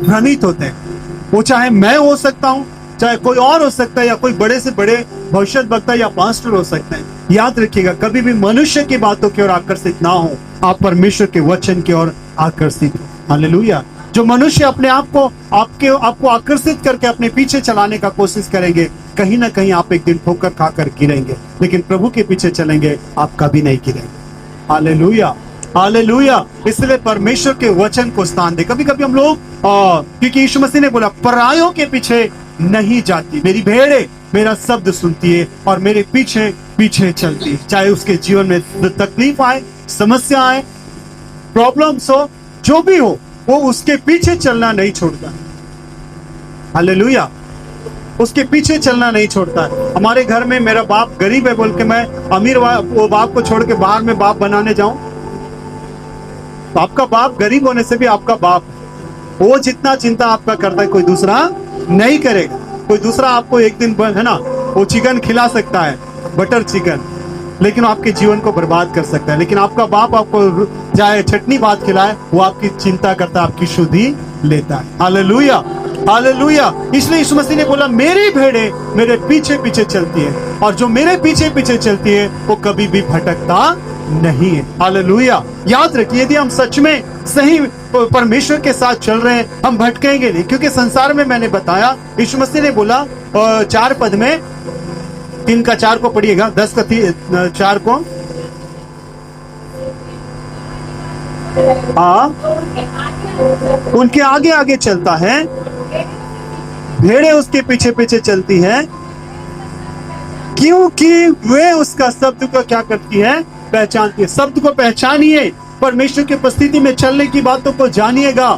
भ्रमित होते हैं। वो चाहे मैं हो सकता हूँ, चाहे कोई और हो सकता है, या कोई बड़े से बड़े भविष्यद्वक्ता या पास्टर हो सकते हैं। याद रखिएगा, कभी भी मनुष्य की बातों की ओर आकर्षित ना हो, आप परमेश्वर के वचन की ओर आकर्षित हो। हालेलुया। जो मनुष्य अपने आप को आपको आकर्षित करके अपने पीछे चलाने का कोशिश करेंगे, कहीं ना कहीं आप एक दिन ठोकर खाकर गिरेंगे। लेकिन प्रभु के पीछे चलेंगे, आप कभी नहीं गिरेंगे। Hallelujah, hallelujah. इसलिए परमेश्वर के वचन को स्थान दे। कभी कभी हम लोग क्योंकि यीशु मसीह ने बोला परायों के पीछे नहीं जाती, मेरी भेड़ें मेरा शब्द सुनती है और मेरे पीछे पीछे चलती है। चाहे उसके जीवन में तकलीफ आए, समस्या आए, प्रॉब्लम्स हो, जो भी हो, वो उसके पीछे चलना नहीं छोड़ता। हालेलुया, उसके पीछे चलना नहीं छोड़ता है। हमारे घर में मेरा बाप गरीब है बोल के मैं अमीर वो बाप को छोड़ के बाहर में बाप बनाने जाऊं? आपका बाप गरीब होने से भी आपका बाप, वो जितना चिंता आपका करता है कोई दूसरा नहीं करेगा। कोई दूसरा आपको एक दिन है ना वो चिकन खिला सकता है, बटर चिकन, लेकिन आपके जीवन को बर्बाद कर सकता है। लेकिन आपका बाप आपको चाहे चटनी भात खिलाए, वो आपकी चिंता करता है, आपकी शुद्धि लेता है। Hallelujah, hallelujah. इसलिए यीशु मसीह ने बोला मेरी भेड़ें मेरे पीछे पीछे चलती है, और जो मेरे पीछे पीछे चलती है वो कभी भी भटकता नहीं है। हालेलुया। याद रखिए, यदि हम सच में सही परमेश्वर के साथ चल रहे हैं, हम भटकेंगे नहीं। क्योंकि संसार में मैंने बताया, यीशु मसीह ने बोला 4 पद में, 3 का 4 को पढ़िएगा, 10 का 4 को। उनके आगे आगे चलता है, भेड़ें उसके पीछे पीछे चलती हैं, क्योंकि वे उसका शब्द को क्या करती है, पहचानती है। शब्द को पहचानिए, परमेश्वर की उपस्थिति में चलने की बातों को जानिएगा,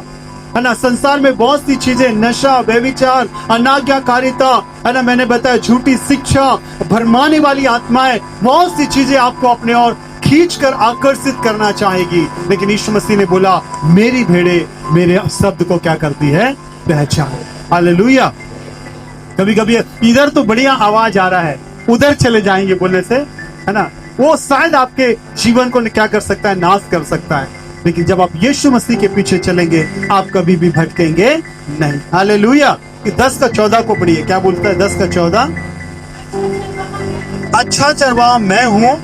है ना। संसार में बहुत सी चीजें, नशा, व्यभिचार, अनाज्ञाकारिता, है ना, मैंने बताया झूठी शिक्षा, भरमाने वाली आत्माएं, बहुत सी चीजें आपको अपने ओर खींचकर आकर्षित करना चाहेगी। लेकिन यीशु मसीह ने बोला मेरी भेड़ें मेरे शब्द को क्या करती है, पहचान। हालेलुया। कभी कभी इधर तो बढ़िया आवाज आ रहा है, उधर चले जाएंगे बोलने से, है ना, वो शायद आपके जीवन को क्या कर सकता है, नाश कर सकता है। लेकिन जब आप यीशु मसीह के पीछे चलेंगे, आप कभी भी भटकेंगे नहीं। हालेलुया। 10 का 14 को पढ़िए, क्या बोलता है 10 का 14? अच्छा चरवाहा मैं हूं,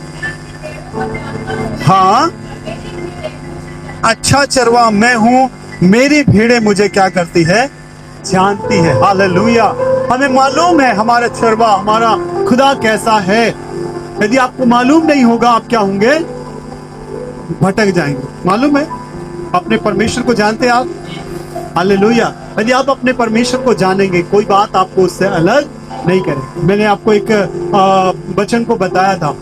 हाँ अच्छा चरवाहा मैं हूं, मेरी भेड़ें मुझे क्या करती है, जानती है। हालेलुया। हमें मालूम है हमारा चरवाहा, हमारा खुदा कैसा है। यदि आपको मालूम नहीं होगा, आप क्या होंगे, भटक जाएंगे। मालूम है, अपने परमेश्वर को जानते हैं आप। हालेलुया। यदि आप अपने परमेश्वर को जानेंगे, कोई बात आपको उससे अलग नहीं करेगी। मैंने आपको एक वचन को बताया था,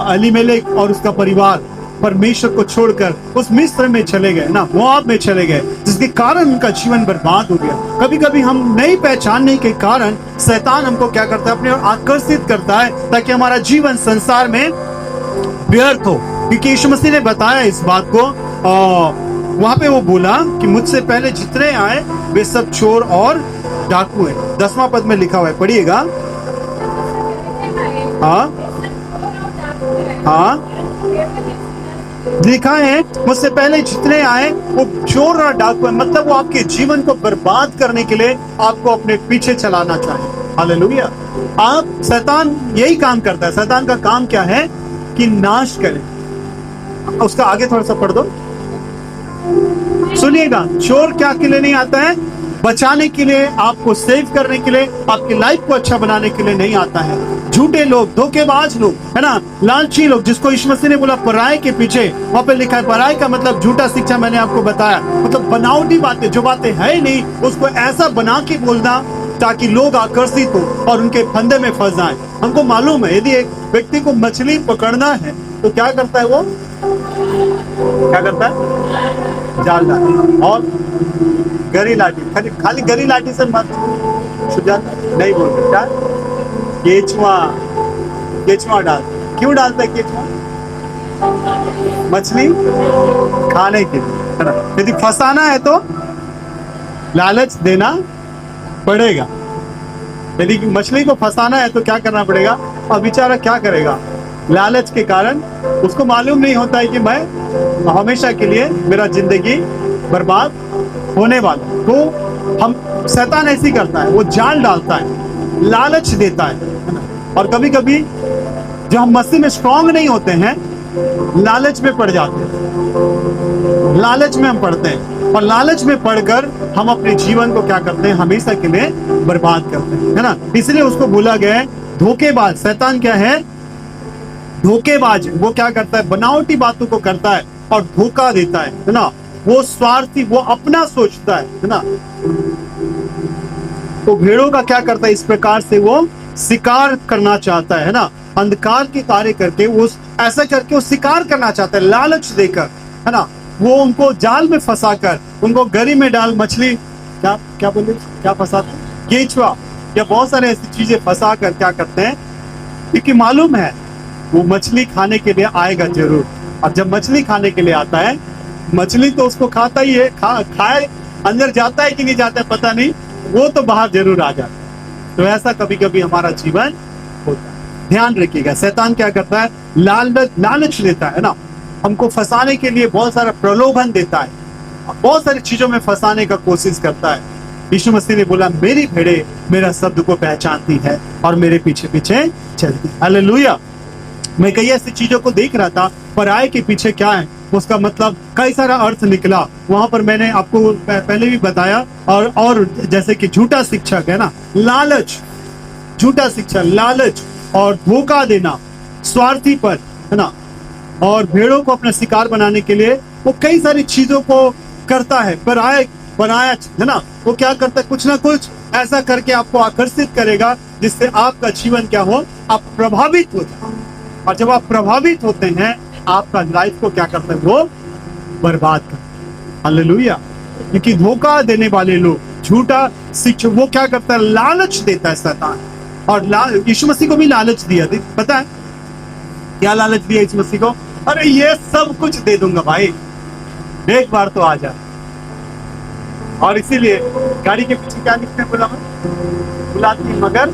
अलीमेलेक और उसका परिवार, परमेश्वर को छोड़कर उस मिस्र में चले गए ना, मोआब में चले गए, जिसके कारण उनका जीवन बर्बाद हो गया। कभी कभी हम नहीं पहचानने के कारण शैतान हमको क्या करता है, अपने ओर आकर्षित करता है ताकि हमारा जीवन संसार में व्यर्थ हो। क्योंकि यीशु मसीह ने बताया इस बात को, वहां पे वो बोला कि मुझसे पहले जितने आए वे सब चोर और डाकू है। 10वां पद में लिखा हुआ है, पढ़िएगा। हाँ हाँ, लिखा है मुझसे पहले जितने आए वो चोर और डाकू है। मतलब वो आपके जीवन को बर्बाद करने के लिए आपको अपने पीछे चलाना चाहे। हालेलुया। आप, शैतान यही काम करता है। शैतान का काम क्या है कि नाश करे। उसका आगे थोड़ा सा पढ़ दो, सुनिएगा। चोर क्या के लिए नहीं आता है? बचाने के लिए, आपको सेव करने के लिए, आपकी लाइफ को अच्छा बनाने के लिए नहीं आता है। झूठे लोग, धोखेबाज लोग, है ना, लालची लोग, जिसको यीशु मसीह ने बोला पराये के पीछे, वहां पे लिखा है पराये का मतलब झूठा शिक्षा। मैंने आपको बताया, मतलब बनावटी बातें, जो बातें है ही नहीं उसको ऐसा बना के बोलना ताकि लोग आकर्षित हो और उनके फंदे में फंस जाए। हमको मालूम है, यदि एक व्यक्ति को मछली पकड़ना है तो क्या करता है? वो क्या करता है? जाल डालता और गरी लाठी। खाली गरी लाठी से मत नहीं बोलते, क्या? केचुआ डाल। क्यों डालता है केचुआ? मछली खाने के लिए, है ना। यदि फंसाना है तो लालच देना पड़ेगा। यदि मछली को फंसाना है तो क्या करना पड़ेगा? और बेचारा क्या करेगा? लालच के कारण उसको मालूम नहीं होता है कि मैं हमेशा के लिए, मेरा जिंदगी बर्बाद होने वाला। तो हम, शैतान ऐसी करता है, वो जाल डालता है, लालच देता है ना। और कभी कभी जब हम मसीह में स्ट्रांग नहीं होते हैं, लालच में पड़ जाते हैं, लालच में हम पड़ते हैं, और लालच में पड़कर हम अपने जीवन को क्या करते हैं? हमेशा के लिए बर्बाद करते हैं, है ना। इसलिए उसको बोला गया है धोखेबाज। शैतान क्या है? धोखेबाज। वो क्या करता है? बनावटी बातों को करता है और धोखा देता है ना। वो स्वार्थी, वो अपना सोचता है ना। तो भेड़ों का क्या करता है? इस प्रकार से वो शिकार करना चाहता है ना। अंधकार के कार्य करके वो ऐसा करके वो शिकार करना चाहता है, लालच देकर, है ना। वो उनको जाल में फंसाकर, उनको गरी में डाल, मछली क्या क्या बोले, क्या फंसाते? केचुआ या बहुत सारे ऐसी चीजें फंसा कर क्या करते हैं? क्योंकि मालूम है वो मछली खाने के लिए आएगा जरूर। और जब मछली खाने के लिए आता है, मछली तो उसको खाता ही है, खाए, अंदर जाता है कि नहीं जाता है पता नहीं, वो तो बाहर जरूर आ जाता है। तो ऐसा कभी कभी हमारा जीवन होता है। ध्यान रखिएगा, शैतान क्या करता है? लालच देता है ना, हमको फंसाने के लिए बहुत सारा प्रलोभन देता है, बहुत सारी चीजों में फंसाने का कोशिश करता है। यीशु मसीह ने बोला मेरी भेड़ें मेरा शब्द को पहचानती है और मेरे पीछे पीछे चलती है। हालेलुया। मैं कई ऐसी चीजों को देख रहा था, पराये के पीछे क्या है उसका मतलब कई सारा अर्थ निकला। वहां पर मैंने आपको पहले भी बताया, और जैसे कि झूठा शिक्षक है ना, लालच, झूठा शिक्षा, लालच और धोखा देना, स्वार्थी पर, है ना। और भेड़ों को अपना शिकार बनाने के लिए वो कई सारी चीजों को करता है। बनाया, है ना। वो क्या करता है? कुछ ना कुछ ऐसा करके आपको आकर्षित करेगा जिससे आपका जीवन क्या हो? आप प्रभावित हो जाए। और जब आप प्रभावित होते हैं, आपका लाइफ को क्या करते हैं? वो बर्बाद करते हैं। हालेलुया। क्योंकि धोखा देने वाले लोग, झूठा शिक्षक, वो क्या करता है? लालच देता है शैतान। और यीशु मसीह को भी लालच दिया, पता है क्या लालच दिया यीशु मसीह को? अरे ये सब कुछ दे दूंगा भाई, एक बार तो आ जा। और इसीलिए गाड़ी के पीछे क्या लिखते हैं? बुलाती मगर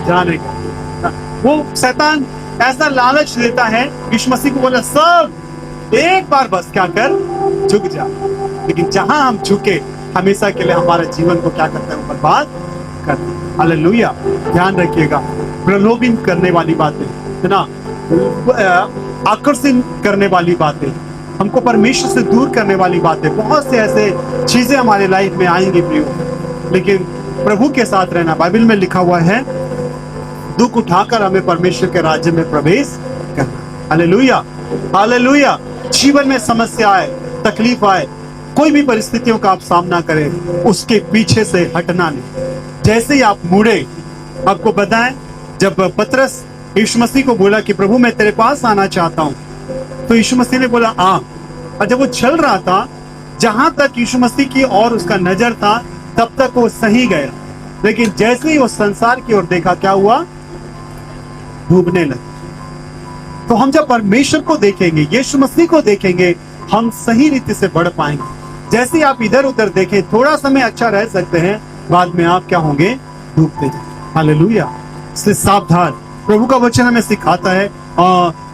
जाने का। वो शैतान ऐसा लालच देता है। यीशु मसीह को बोला सब एक बार बस क्या कर, झुक जा। लेकिन जहां हम झुके, हमेशा के लिए हमारे जीवन को क्या करते हैं? बर्बाद करते हैं। हालेलुया। ध्यान रखिएगा, प्रलोभित करने वाली बातें, है ना, आकर्षित करने वाली बातें, हमको परमेश्वर से दूर करने वाली बातें, बहुत से ऐसे चीजें हमारे लाइफ में आएंगी प्रियो। लेकिन प्रभु के साथ रहना, बाइबल में लिखा हुआ है दुख उठाकर हमें परमेश्वर के राज्य में प्रवेश करना। Hallelujah, hallelujah. जीवन में समस्या आए, तकलीफ आए, कोई भी परिस्थितियों का आप सामना करें, उसके पीछे से हटना नहीं। जैसे ही आप मुड़े, आपको बताएं, जब पतरस यीशु मसीह को बोला कि प्रभु मैं तेरे पास आना चाहता हूँ, तो यीशु मसीह ने बोला आ। और जब वो चल रहा था, जहां तक यीशु मसीह की और उसका नजर था तब तक वो सही गया, लेकिन जैसे ही वो संसार की ओर देखा, क्या हुआ? डूबने लगा। तो हम जब परमेश्वर को देखेंगे, यीशु मसीह को देखेंगे, हम सही रीति से बढ़ पाएंगे। जैसे ही आप इधर उधर देखें, थोड़ा समय अच्छा रह सकते हैं, बाद में आप क्या होंगे? डूबते जाएंगे। हालेलुया। इससे सावधान। प्रभु का वचन हमें सिखाता है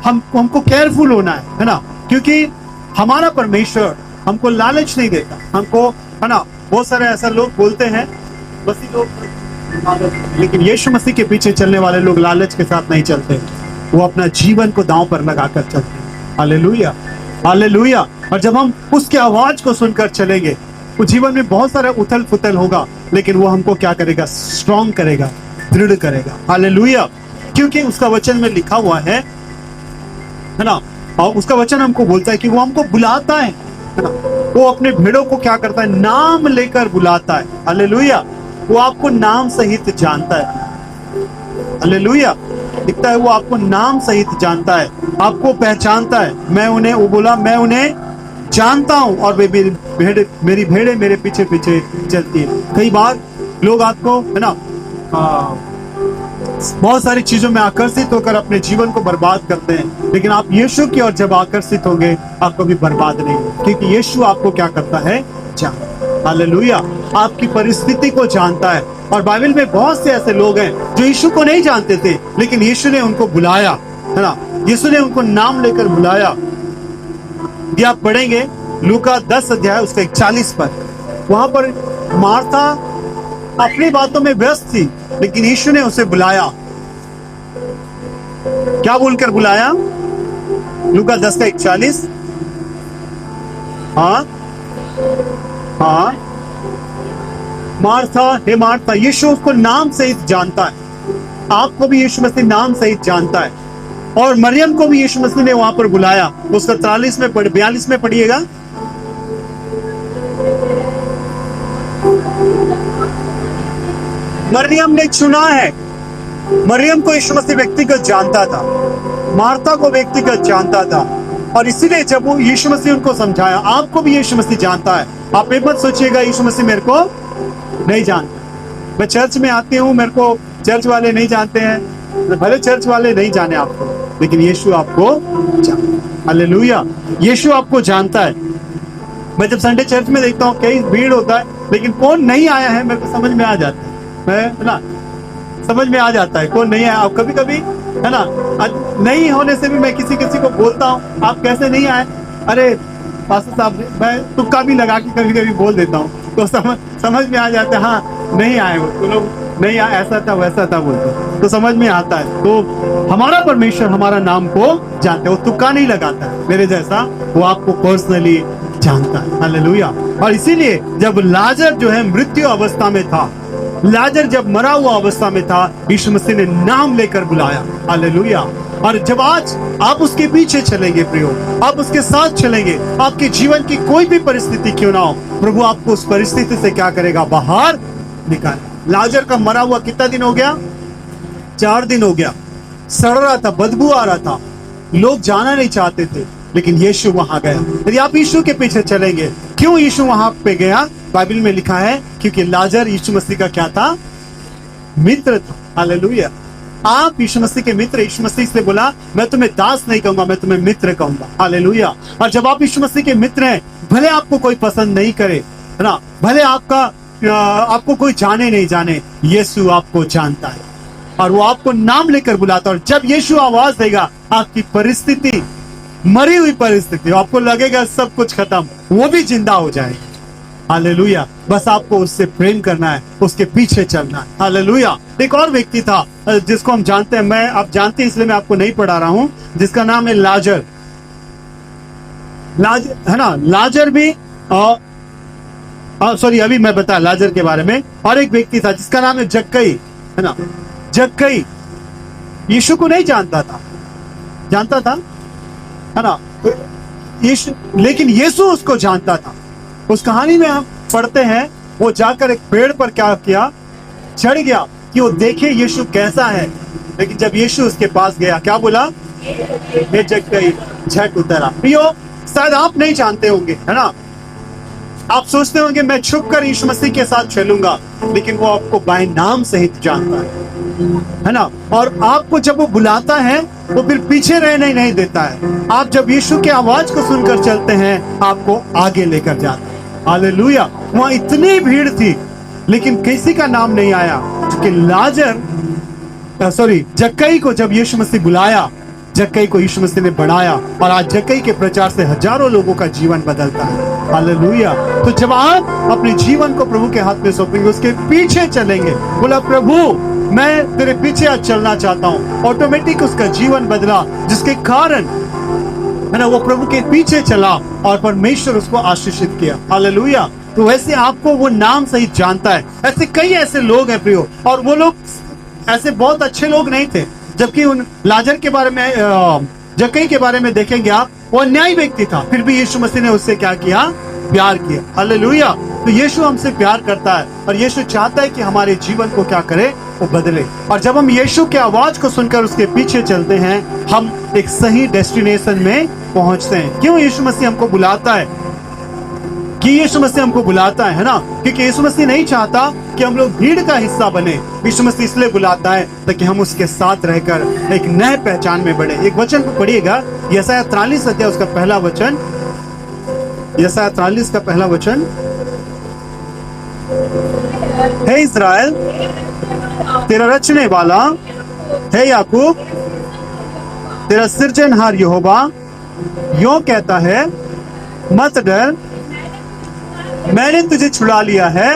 हमको केयरफुल होना है ना, क्योंकि हमारा परमेश्वर हमको लालच नहीं देता हमको, है ना। बहुत सारे ऐसा लोग बोलते हैं मसीह लोग, लेकिन यीशु मसीह के पीछे चलने वाले लोग लालच के साथ नहीं चलते, वो अपना जीवन को दांव पर लगाकर चलते हैं। Hallelujah, hallelujah. और जब हम उसकी आवाज को सुनकर चलेंगे, वो जीवन में बहुत सारा उथल पुथल होगा, लेकिन वो हमको क्या करेगा? स्ट्रॉन्ग करेगा, दृढ़ करेगा। हालेलुया। क्योंकि उसका वचन में लिखा हुआ है ना, और उसका वचन हमको बोलता है कि वो हमको बुलाता है ना। वो अपने भेड़ों को क्या करता है? नाम लेकर बुलाता है। हालेलुया। वो आपको नाम सहित जानता है। हालेलुया। दिखता है वो आपको नाम सहित जानता है, आपको पहचानता है। वो बोला मैं उन्हें जानता हूं और मेरी भेड़े मेरे पीछे पीछे चलती है। कई बार लोग आपको, है ना, बहुत सारी चीजों में आकर्षित होकर अपने जीवन को बर्बाद करते हैं, लेकिन आप यीशु की ओर जब आकर्षित होंगे, आप कभी बर्बाद नहीं होंगे, क्योंकि यीशु आपको क्या करता है? जानता है। हालेलुया। आपकी परिस्थिति को जानता है। और बाइबल में बहुत से ऐसे लोग हैं जो यीशु को नहीं जानते थे, लेकिन यीशु ने उनको बुलाया, है ना। यीशु ने उनको नाम लेकर बुलाया। ये आप पढ़ेंगे लूका 10 अध्याय उसका 41 पर। वहां पर मार्था अपनी बातों में व्यस्त थी, लेकिन यीशु ने उसे बुलाया। क्या बोलकर बुलाया? लूका 10 का 41। हाँ हाँ, मार्था, हे मार्था। यीशु उसको नाम सहित जानता है। आपको भी यीशु मसीह नाम सहित जानता है। और मरियम को भी यीशु मसीह ने वहां पर बुलाया। उसका 43 में 42 में पढ़िएगा। मरियम ने चुना है। मरियम को यीशु मसीह व्यक्तिगत जानता था, मार्था को व्यक्तिगत जानता था, और इसीलिए जब वो यीशु मसीह उनको समझाया, आपको भी यीशु मसीह जानता है। आप ये मत सोचिएगा यीशु मसीह मेरे को नहीं जानता। मैं चर्च में आती हूँ, मेरे को चर्च वाले नहीं जानते हैं। भले चर्च वाले नहीं जाने आपको, लेकिन यीशु आपको जानता है। हालेलुया। यीशु आपको जानता है। मैं जब संडे चर्च में देखता हूँ, कई भीड़ होता है, लेकिन कौन नहीं आया है मेरे को समझ में आ जाता है, ना, समझ में आ जाता है कौन नहीं आया। अब कभी कभी, है ना, नहीं होने से भी मैं किसी को बोलता हूँ, आप कैसे नहीं आए? अरे पास्टर साहब, मैं तुक्का भी लगा के कभी कभी बोल देता हूँ, तो समझ में आ जाता है, हाँ नहीं आए वो तो लोग, नहीं आए, ऐसा था वैसा था बोलते, तो समझ में आता है। तो हमारा परमेश्वर हमारा नाम को जानते, वो तुक्का नहीं लगाता है मेरे जैसा, वो आपको पर्सनली जानता है। हालेलुया। और इसीलिए जब लाजर जो है मृत्यु अवस्था में था, लाजर जब मरा हुआ अवस्था में था, यीशु मसीह ने नाम लेकर बुलाया। हालेलुया। और जब आज आप उसके पीछे चलेंगे प्रियो, आप उसके साथ चलेंगे, आपके जीवन की कोई भी परिस्थिति क्यों ना हो, प्रभु आपको उस परिस्थिति से क्या करेगा? बाहर निकाल। लाजर का मरा हुआ कितना दिन हो गया? 4 दिन हो गया। सड़ रहा था, बदबू आ रहा था, लोग जाना नहीं चाहते थे, लेकिन यीशु वहां गया। यदि आप यीशु के पीछे चलेंगे, क्यों यीशु वहां पे गया? बाइबल में लिखा है क्योंकि लाजर यीशु मसीह का क्या था? मित्र था। हालेलुया। आप यीशु मसीह के मित्र। यीशु मसीह से बोला मैं तुम्हें दास नहीं कहूंगा, मैं तुम्हें मित्र कहूंगा। हालेलुया। और जब आप यीशु मसीह के मित्र हैं, भले आपको कोई पसंद नहीं करे, है ना, भले आपको कोई जाने नहीं जाने, यीशु आपको जानता है और वो आपको नाम लेकर बुलाता है। और जब यीशु आवाज देगा, आपकी परिस्थिति, मरी हुई परिस्थिति, आपको लगेगा सब कुछ खत्म, वो भी जिंदा हो जाएगी। हालेलुया। बस आपको उससे प्रेम करना है, उसके पीछे चलना है। हालेलुया। एक और व्यक्ति था जिसको हम जानते हैं, मैं आप जानते हैं इसलिए मैं आपको नहीं पढ़ा रहा हूं, जिसका नाम है लाजर। है ना, लाजर भी सॉरी, अभी मैं बता लाजर के बारे में। और एक व्यक्ति था जिसका नाम है जक्कई, है ना। जक्कई यीशु को नहीं जानता था, जानता था, है ना, लेकिन यीशु उसको जानता था। उस कहानी में हम पढ़ते हैं, वो जाकर एक पेड़ पर क्या किया? चढ़ गया कि वो देखे यीशु कैसा है। लेकिन जब यीशु उसके पास गया, क्या बोला? हे जक्कई, झट उतर आ। प्रियो, शायद आप नहीं जानते होंगे, है ना, आप सोचते होंगे मैं छुप कर यीशु मसीह के साथ चलूंगा, लेकिन वो आपको बाय नाम सहित जानता है ना। और आपको जब वो बुलाता है वो फिर पीछे रहने नहीं देता है। आप जब यीशु की आवाज को सुनकर चलते हैं, आपको आगे लेकर जाता है। हालेलुया। वहां इतनी भीड़ थी, लेकिन किसी का नाम नहीं आया, क्योंकि जक्कई को जब यीशु मसीह बुलाया, जक्कई को यीशु मसीह ने बढ़ाया, और आज जक्कई के प्रचार से हजारों लोगों का जीवन बदलता है। हालेलुया। तो जब आप अपने जीवन को प्रभु के हाथ में सौंपेंगे, उसके पीछे चलेंगे, बोला प्रभु मैं तेरे पीछे आज चलना चाहता हूँ, ऑटोमेटिक उसका जीवन बदला, जिसके कारण है ना वो प्रभु के पीछे चला और परमेश्वर उसको आशीषित किया। हालेलुया। तो वैसे आपको वो नाम सहित जानता है। ऐसे कई ऐसे लोग हैं प्रियो, और वो लोग ऐसे बहुत अच्छे लोग नहीं थे, जबकि उन लाजर के बारे में, जक्कई के बारे में देखेंगे आप, वो अन्यायी व्यक्ति था, फिर भी यीशु मसीह ने उससे क्या किया? प्यार किया। हालेलुया। तो यीशु हमसे प्यार करता है, और यीशु चाहता है कि हमारे जीवन को क्या करे? वो बदले। और जब हम यीशु की आवाज को सुनकर उसके पीछे चलते हैं, हम एक सही डेस्टिनेशन में पहुंचते हैं। क्यों यीशु मसीह हमको बुलाता है? कि यीशु मसीह हमको बुलाता है ना, क्योंकि यीशु मसीह नहीं चाहता कि हम लोग भीड़ का हिस्सा बने। यीशु मसीह इसलिए बुलाता है ताकि हम उसके साथ रहकर एक नए पहचान में बढ़े। एक वचन को पढ़िएगा, यशायाह 43 अध्याय उसका पहला वचन, यशायाह 43 का पहला वचन। हे इस्राएल, तेरा रचने वाला, हे याकूब, तेरा सृजनहार यहोवा यूं कहता है, मत डर, मैंने तुझे छुड़ा लिया है।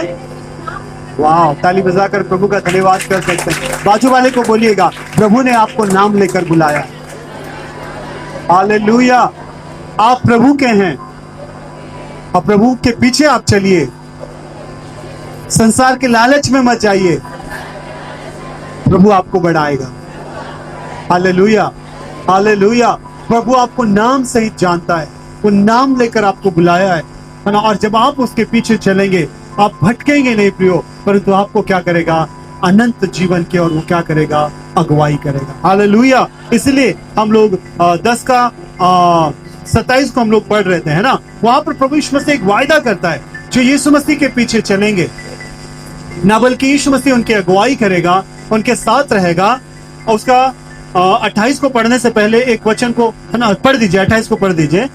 वाह, ताली बजाकर प्रभु का धन्यवाद कर सकते हैं। बाजू वाले को बोलिएगा, प्रभु ने आपको नाम लेकर बुलाया। हालेलुया। आप प्रभु के हैं, और प्रभु के पीछे आप चलिए। संसार के लालच में मत जाइए, प्रभु आपको बढ़ाएगा। Hallelujah, hallelujah. प्रभु आपको नाम सहित जानता है, वो नाम लेकर आपको बुलाया है ना। और जब आप उसके पीछे चलेंगे, आप भटकेंगे नहीं प्रियो, परंतु आपको क्या करेगा? अनंत जीवन के, और वो क्या करेगा? अगुवाई करेगा। हालेलुया। इसलिए हम लोग 10 का 27 को हम लोग पढ़ रहे थे, है ना। वहां पर प्रभु यीशु मसीह एक वायदा करता है, जो यीशु मसीह के पीछे चलेंगे, ना बल्कि यीशु मसीह उनकी अगुवाई करेगा, उनके साथ रहेगा। और उसका 28 को पढ़ने से पहले एक वचन को, है ना, पढ़ दीजिए, 28 को पढ़ दीजिए।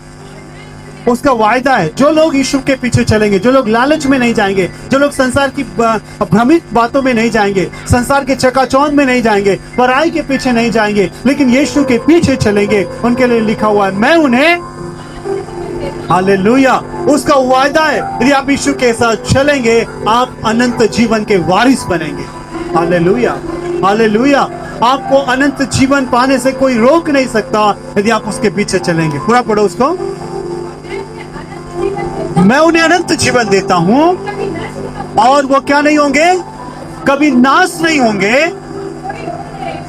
उसका वायदा है, जो लोग यीशु के पीछे चलेंगे, जो लोग लालच में नहीं जाएंगे, जो लोग संसार की भ्रमित बातों में नहीं जाएंगे, संसार के चकाचौंध में नहीं जाएंगे, पराई के पीछे नहीं जाएंगे, लेकिन यीशु के पीछे चलेंगे, उनके लिए लिखा हुआ है, मैं उन्हें, हालेलुया, उसका वायदा है, यदि आप यीशु के साथ चलेंगे, आप अनंत जीवन के वारिस बनेंगे। Hallelujah, hallelujah. आपको अनंत जीवन पाने से कोई रोक नहीं सकता, यदि आप उसके पीछे चलेंगे। पूरा पढ़ो उसको। मैं उन्हें अनंत जीवन देता हूं, और वो क्या नहीं होंगे? कभी नाश नहीं होंगे,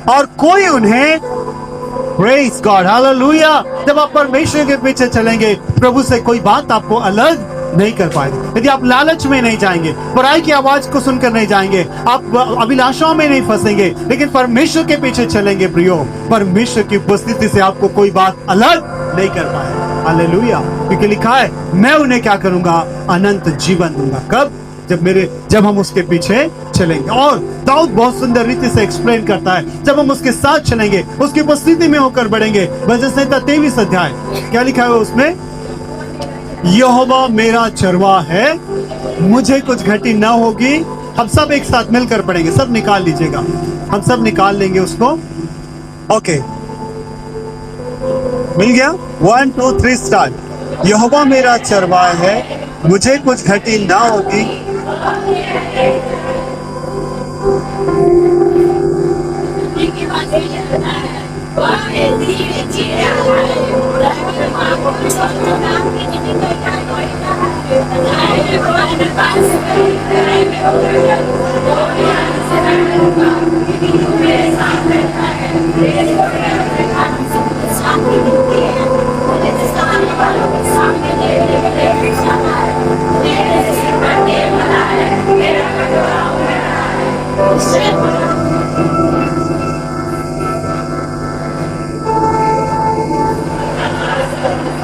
और कोई उन्हें, प्रेज गॉड, हालेलुया। जब आप परमेश्वर के पीछे चलेंगे, प्रभु से कोई बात आपको अलग नहीं कर पाएंगे। यदि आप लालच में नहीं जाएंगे, पराई की आवाज को सुनकर नहीं जाएंगे, आप अभिलाषाओं में नहीं फंसेंगे, लेकिन परमेश्वर के पीछे चलेंगे प्रियो, परमेश्वर की उपस्थिति से आपको कोई बात अलग नहीं कर पाएगा। हालेलुया। क्योंकि लिखा है, मैं उन्हें क्या करूंगा? अनंत जीवन दूंगा। कब? जब हम उसके पीछे चलेंगे। और दाऊद बहुत सुंदर रीति से एक्सप्लेन करता है, जब हम उसके साथ चलेंगे, उसकी उपस्थिति में होकर बढ़ेंगे। भजन संहिता 23 अध्याय, क्या लिखा है उसमें? यहोवा मेरा चरवाहा है, मुझे कुछ घटी न होगी। हम सब एक साथ मिलकर पढ़ेंगे, सब निकाल लीजिएगा, हम सब निकाल लेंगे उसको। ओके, मिल गया? 1 2 3 स्टार्ट। यहोवा मेरा चरवाहा है, मुझे कुछ घटी ना होगी।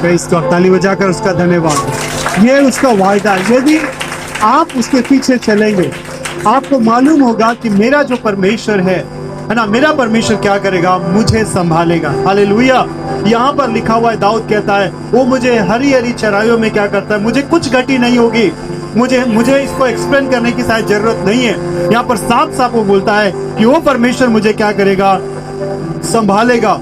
प्रेज़ गॉड, ताली बजाकर उसका धन्यवाद। ये उसका वायदा, यदि आप उसके पीछे चलेंगे, आपको मालूम होगा कि मेरा जो परमेश्वर है ना, मेरा परमेश्वर क्या करेगा, मुझे संभालेगा। हालेलुया। यहाँ पर लिखा हुआ है, दाऊद कहता है वो मुझे हरी हरी चराइयों में क्या करता है, मुझे कुछ घटी नहीं होगी। मुझे इसको एक्सप्लेन करने की शायद जरूरत नहीं है। यहाँ पर साफ साफ वो बोलता है कि वो परमेश्वर मुझे क्या करेगा, संभालेगा।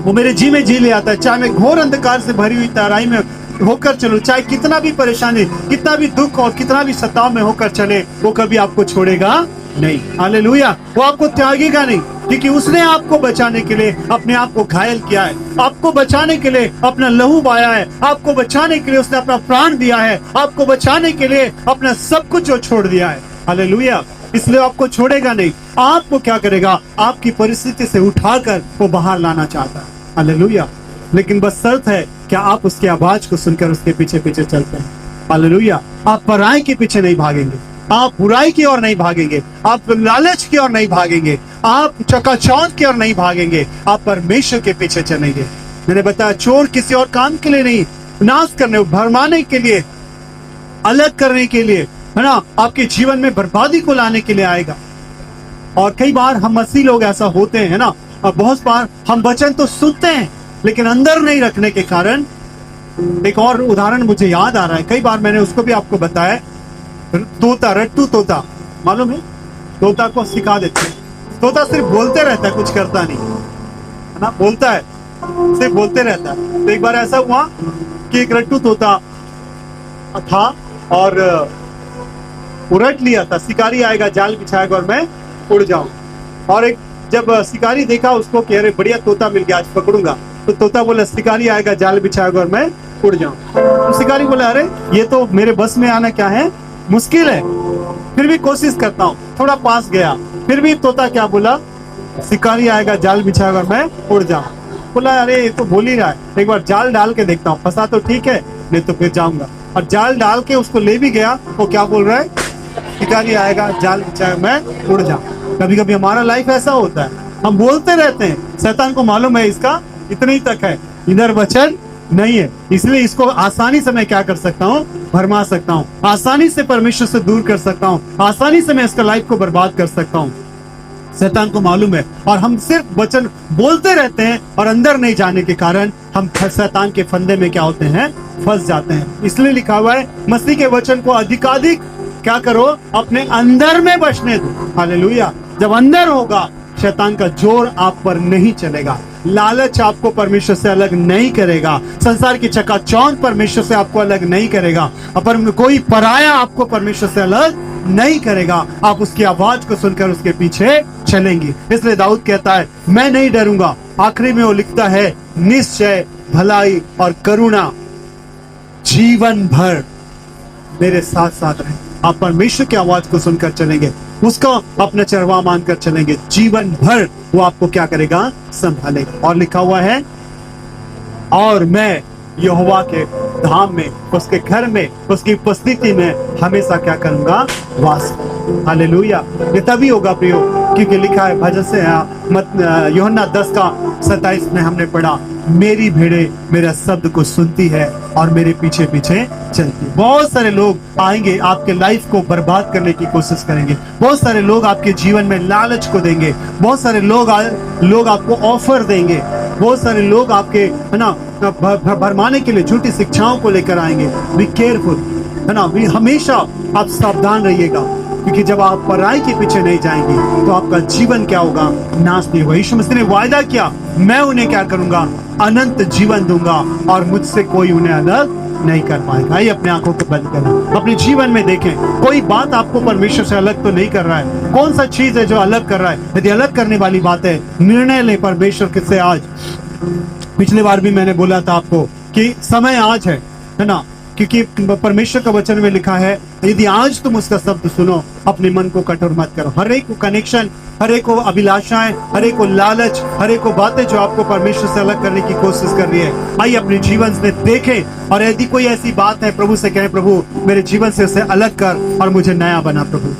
वो मेरे जी में जी ले आता है, चाहे मैं घोर अंधकार से भरी हुई तराई में होकर चलूं, चाहे कितना भी परेशानी, कितना भी दुख और कितना भी सताव में होकर चले, वो कभी आपको छोड़ेगा नहीं। हालेलुया। वो आपको त्यागेगा नहीं, क्योंकि उसने आपको बचाने के लिए अपने आप को घायल किया है, आपको बचाने के लिए अपना लहू बहाया है, आपको बचाने के लिए उसने अपना प्राण दिया है, आपको बचाने के लिए अपना सब कुछ जो छोड़ दिया है। हालेलुया। इसलिए आपको छोड़ेगा नहीं। आपको क्या करेगा, आपकी परिस्थिति से उठाकर वो बाहर लाना चाहता है। हालेलुया। लेकिन बस शर्त है क्या आप उसकी आवाज को सुनकर उसके पीछे पीछे चलते हैं। हालेलुया। आप पराई के पीछे नहीं भागेंगे, आप बुराई की ओर नहीं भागेंगे, आप लालच की ओर नहीं भागेंगे, आप चकाचौंध की ओर नहीं भागेंगे, आप परमेश्वर के पीछे चलेंगे। मैंने बताया, चोर किसी और काम के लिए नहीं, नाश करने, भरमाने के लिए, अलग करने के लिए, है ना, आपके जीवन में बर्बादी को लाने के लिए आएगा। और कई बार हम मसीह लोग ऐसा होते हैं ना, और बहुत बार हम वचन तो सुनते हैं लेकिन अंदर नहीं रखने के कारण। एक और उदाहरण मुझे याद आ रहा है, कई बार मैंने उसको भी आपको बताया। तोता, रट्टू तोता, मालूम है, तोता को सिखा देते हैं। तोता सिर्फ बोलते रहता है, कुछ करता नहीं, है ना, बोलता है, सिर्फ बोलते रहता है। तो एक बार ऐसा हुआ कि एक रट्टू तोता था और उलट लिया था, शिकारी आएगा, जाल बिछाएगा और मैं उड़ जाऊं। और एक जब शिकारी देखा उसको कि अरे बढ़िया तोता मिल गया, आज पकड़ूंगा, तो तोता बोला शिकारी आएगा, जाल बिछाएगा और मैं उड़ जाऊं। तो शिकारी बोला अरे ये तो मेरे बस में आना क्या है, मुश्किल है, फिर भी कोशिश करता हूँ। थोड़ा पास गया, फिर भी तोता क्या बोला, शिकारी आएगा, जाल बिछाएगा और मैं उड़ जाऊं। बोला अरे ये तो बोल ही रहा है, एक बार जाल डाल के देखता हूँ, फंसा तो ठीक है, नहीं तो फिर जाऊंगा। और जाल डाल के उसको ले भी गया, वो क्या बोल रहा है, शिकारी आएगा, जाल बिछाएगा, मैं उड़ जाऊं। कभी कभी हमारा लाइफ ऐसा होता है, हम बोलते रहते हैं, शैतान को मालूम है इसका इतने ही तक है, इधर वचन नहीं है, इसलिए इसको आसानी से मैं क्या कर सकता हूँ, भरमा सकता हूँ, आसानी से परमेश्वर से दूर कर सकता हूँ, आसानी से मैं इसका लाइफ को बर्बाद कर सकता हूँ। शैतान को मालूम है, और हम सिर्फ वचन बोलते रहते हैं और अंदर नहीं जाने के कारण हम शैतान के फंदे में क्या होते हैं, फंस जाते हैं। इसलिए लिखा हुआ है, मसीह के वचन को अधिकाधिक क्या करो, अपने अंदर में बसने दो। हालेलुया। जब अंदर होगा, शैतान का जोर आप पर नहीं चलेगा, लालच आपको परमेश्वर से अलग नहीं करेगा, संसार की चकाचौंध परमेश्वर से आपको अलग नहीं करेगा, पर कोई पराया आपको परमेश्वर से अलग नहीं करेगा। आप उसकी आवाज को सुनकर उसके पीछे चलेंगी। इसलिए दाऊद कहता है मैं नहीं डरूंगा। आखिरी में वो लिखता है, निश्चय भलाई और करुणा जीवन भर मेरे साथ साथ रहे। आप परमेश्वर की आवाज को सुनकर चलेंगे, उसको अपना चरवा मानकर चलेंगे, जीवन भर वो आपको क्या करेगा, संभालेगा। और लिखा हुआ है, और मैं यहोवा के धाम में, उसके घर में, उसकी उपस्थिति में हमेशा क्या करूंगा, वास। हालेलुया। ये तभी होगा प्रियो, क्योंकि लिखा है भजन से यूहन्ना 10:27 में हमने पढ़ा, मेरी भेड़े मेरा शब्द को सुनती है और मेरे पीछे पीछे चलती है। बहुत सारे लोग आएंगे, आपके लाइफ को बर्बाद करने की कोशिश करेंगे, बहुत सारे लोग आपके जीवन में लालच को देंगे, बहुत सारे लोग आपको ऑफर देंगे, बहुत सारे लोग आपके, है ना, भरमाने के लिए झूठी शिक्षाओं को लेकर आएंगे। बी केयरफुल, है ना, हमेशा आप सावधान रहिएगा, क्योंकि जब आप पराई के पीछे नहीं जाएंगे तो आपका जीवन क्या होगा, नाश नहीं होगा। यीशु मसीह ने वायदा किया, मैं उन्हें क्या करूंगा, अनंत जीवन दूंगा और मुझसे कोई उन्हें अलग नहीं कर पाएगा। ये अपने आंखों को बंद करें, अपने जीवन में देखें, कोई बात आपको परमेश्वर से अलग तो नहीं कर रहा है। कौन सा चीज है जो अलग कर रहा है? यदि अलग करने वाली बात है, निर्णय ले परमेश्वर से आज। पिछले बार भी मैंने बोला था आपको कि समय आज है ना, क्योंकि परमेश्वर का वचन में लिखा है, यदि आज तुम उसका शब्द सुनो, अपने मन को कठोर मत करो। हर एक को कनेक्शन, हर एक को अभिलाषाएं, हर एक को लालच, हर एक को बातें जो आपको परमेश्वर से अलग करने की कोशिश कर रही है, आइए अपने जीवन में देखें। और यदि कोई ऐसी बात है, प्रभु से कहें, प्रभु मेरे जीवन से उसे अलग कर और मुझे नया बना प्रभु।